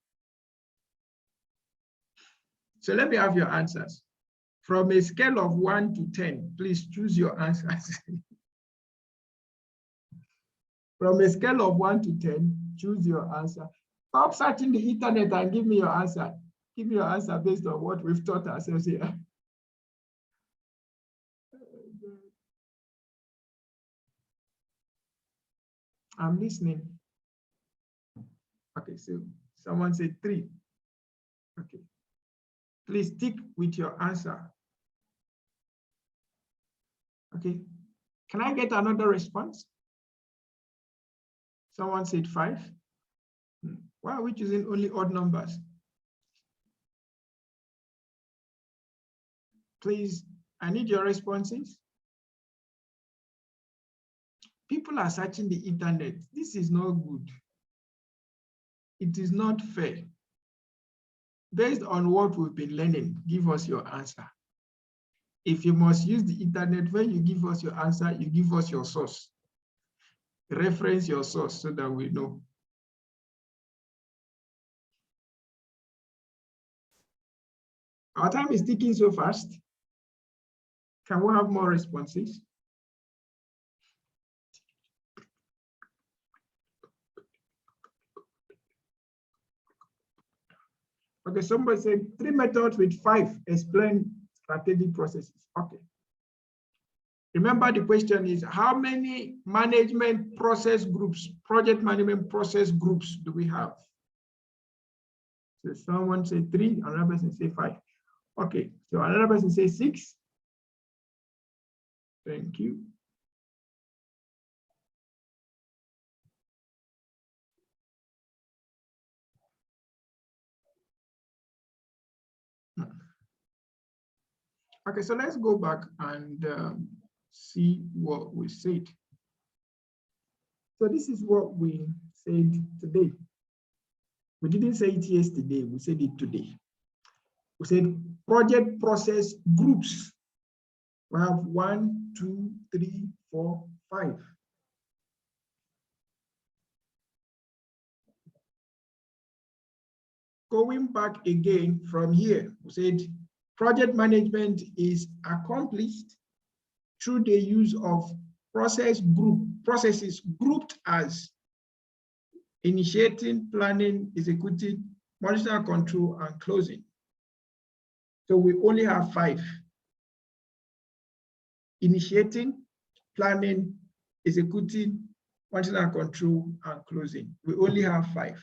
So let me have your answers. From a scale of 1 to 10, please choose your answers. From a scale of 1 to 10, choose your answer. Stop searching the internet and give me your answer. Give me your answer based on what we've taught ourselves here. I'm listening. Okay, so someone said 3. Okay. Please stick with your answer. Okay. Can I get another response? Someone said 5. Why are we choosing only odd numbers? Please, I need your responses. People are searching the internet. This is not good. It is not fair. Based on what we've been learning, give us your answer. If you must use the internet, when you give us your answer, you give us your source. Reference your source so that we know. Our time is ticking so fast. Can we have more responses? Okay, somebody said 3 methods with 5 explain strategic processes. Okay. Remember the question is how many management process groups, project management process groups do we have? So someone said 3, another person say 5. Okay, so another person say 6. Thank you. Okay, so let's go back and see what we said. So this is what we said today. We didn't say it yesterday, we said it today. We said project process groups. We have 1, 2, 3, 4, 5. Going back again from here, we said project management is accomplished through the use of processes grouped as initiating, planning, executing, monitoring, control, and closing. So we only have 5. Initiating, planning, executing, monitoring, control, and closing. We only have 5.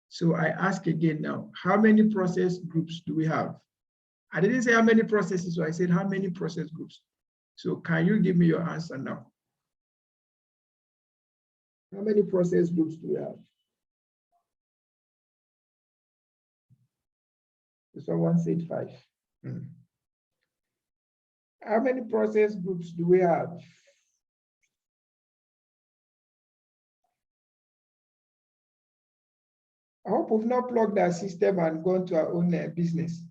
So I ask again now, how many process groups do we have? I didn't say how many processes, so I said how many process groups. So can you give me your answer now? How many process groups do we have? Someone said 5. How many process groups do we have? I hope we've not plugged our system and gone to our own business.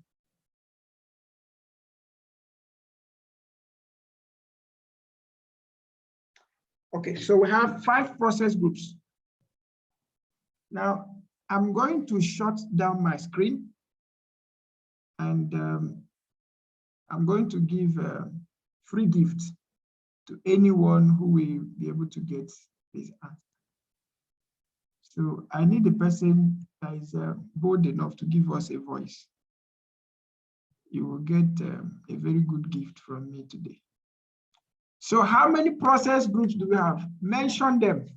Okay, so we have 5 process groups. Now, I'm going to shut down my screen and I'm going to give free gifts to anyone who will be able to get this answer. So I need a person that is bold enough to give us a voice. You will get a very good gift from me today. So how many process groups do we have? Mention them.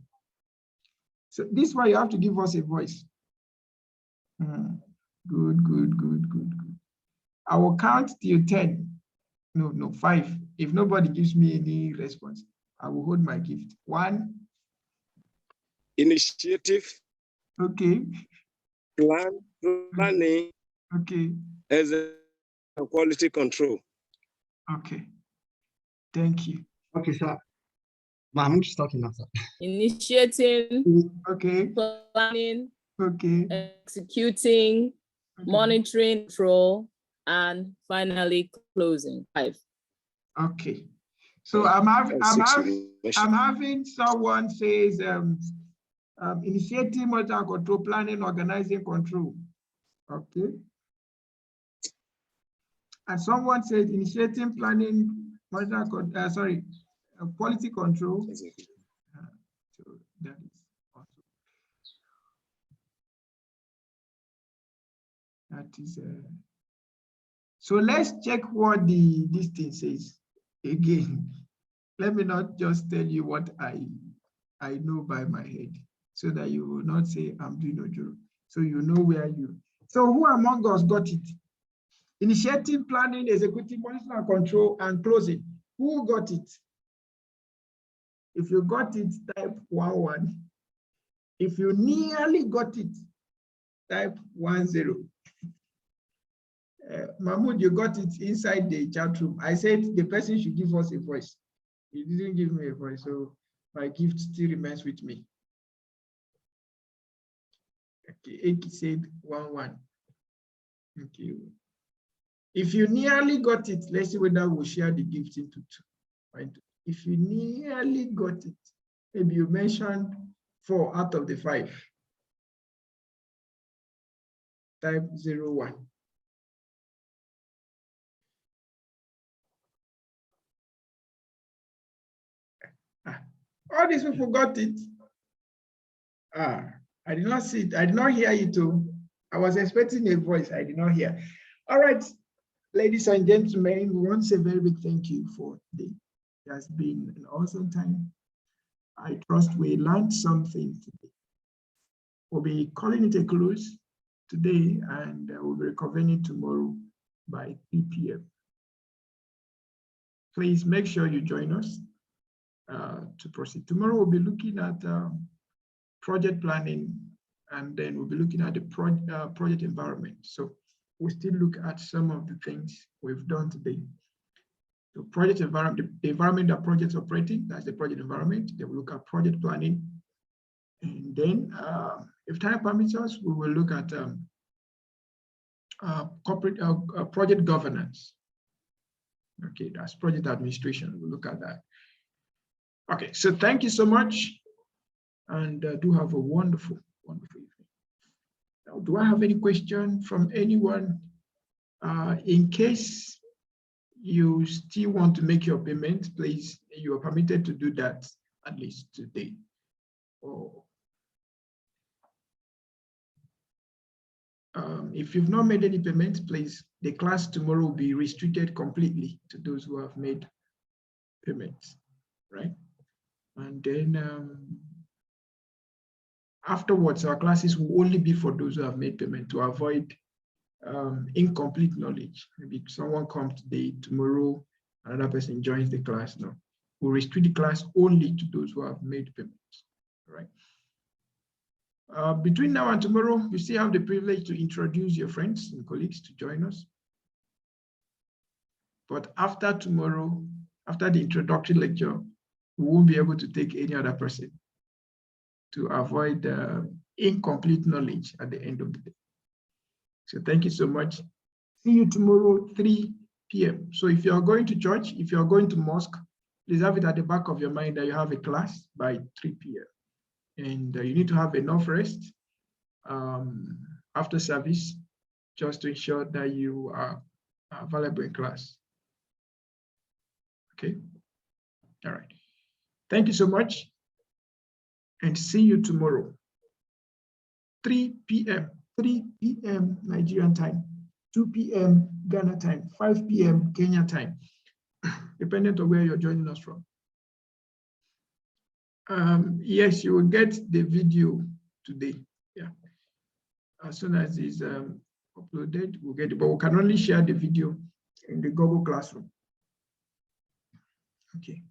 So this is why you have to give us a voice. Good, good, good, good, good. I will count till 10. No, 5. If nobody gives me any response, I will hold my gift. 1. Initiative. Okay. Planning. Okay. As a quality control. Okay. Thank you. Okay, sir. Mahmoud is talking now, sir. Initiating, Okay. planning, Okay. executing, Okay. monitoring, control, and finally closing. 5. Okay. So I'm having someone says initiating, monitoring, control, planning, organizing, control. Okay. And someone said initiating, planning, monitoring, quality control. So that is also. That is. So let's check what this thing says again. Let me not just tell you what I know by my head, so that you will not say I'm doing no joke. So you know where you. So who among us got it? Initiating, planning, executing, monitoring, control, and closing. Who got it? If you got it, type 11. If you nearly got it, type 10. Mahmoud, you got it inside the chat room. I said the person should give us a voice. He didn't give me a voice, so my gift still remains with me. Okay, Eki said 11. Okay. If you nearly got it, let's see whether we'll share the gift into 2. Right? If you nearly got it, maybe you mentioned 4 out of the 5. Type 01. All these people got it. I did not see it. I did not hear it too. I was expecting a voice. I did not hear. All right, ladies and gentlemen, we want to say a very big thank you for today. It has been an awesome time. I trust we learned something today. We'll be calling it a close today, and we'll be reconvening tomorrow by 3 p.m. Please make sure you join us to proceed. Tomorrow we'll be looking at project planning, and then we'll be looking at the project environment. So we'll still look at some of the things we've done today. So project environment, the environment that projects operating, that's the project environment. Then we'll look at project planning. And then if time permits us, we will look at corporate project governance. Okay, that's project administration. We'll look at that. Okay, so thank you so much. And do have a wonderful, wonderful evening. Now, do I have any question from anyone? In case you still want to make your payment, please, you are permitted to do that at least today. Or if you've not made any payment, please, the class tomorrow will be restricted completely to those who have made payments, right? And then afterwards, our classes will only be for those who have made payment to avoid incomplete knowledge. Maybe someone comes today, tomorrow, another person joins the class. No, we'll restrict the class only to those who have made payments, right? Between now and tomorrow, you still have the privilege to introduce your friends and colleagues to join us. But after tomorrow, after the introductory lecture, we won't be able to take any other person to avoid incomplete knowledge at the end of the day. So thank you so much. See you tomorrow, 3 p.m. So if you are going to church, if you are going to mosque, please have it at the back of your mind that you have a class by 3 p.m. And you need to have enough rest after service, just to ensure that you are available in class. Okay. All right. Thank you so much. And see you tomorrow. 3 p.m. 3 p.m. Nigerian time, 2 p.m. Ghana time, 5 p.m. Kenya time, depending on where you're joining us from. Yes, you will get the video today. Yeah. As soon as it's uploaded, we'll get it, but we can only share the video in the Google Classroom. Okay.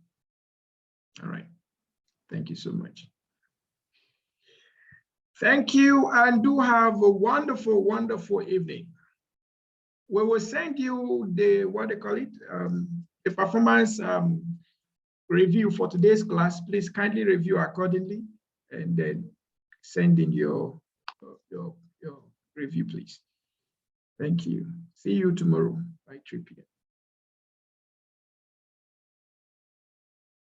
All right. Thank you so much. Thank you, and do have a wonderful, wonderful evening. We will send you the, what they call it, the performance review for today's class. Please kindly review accordingly, and then send in your review, please. Thank you. See you tomorrow by 3 p.m.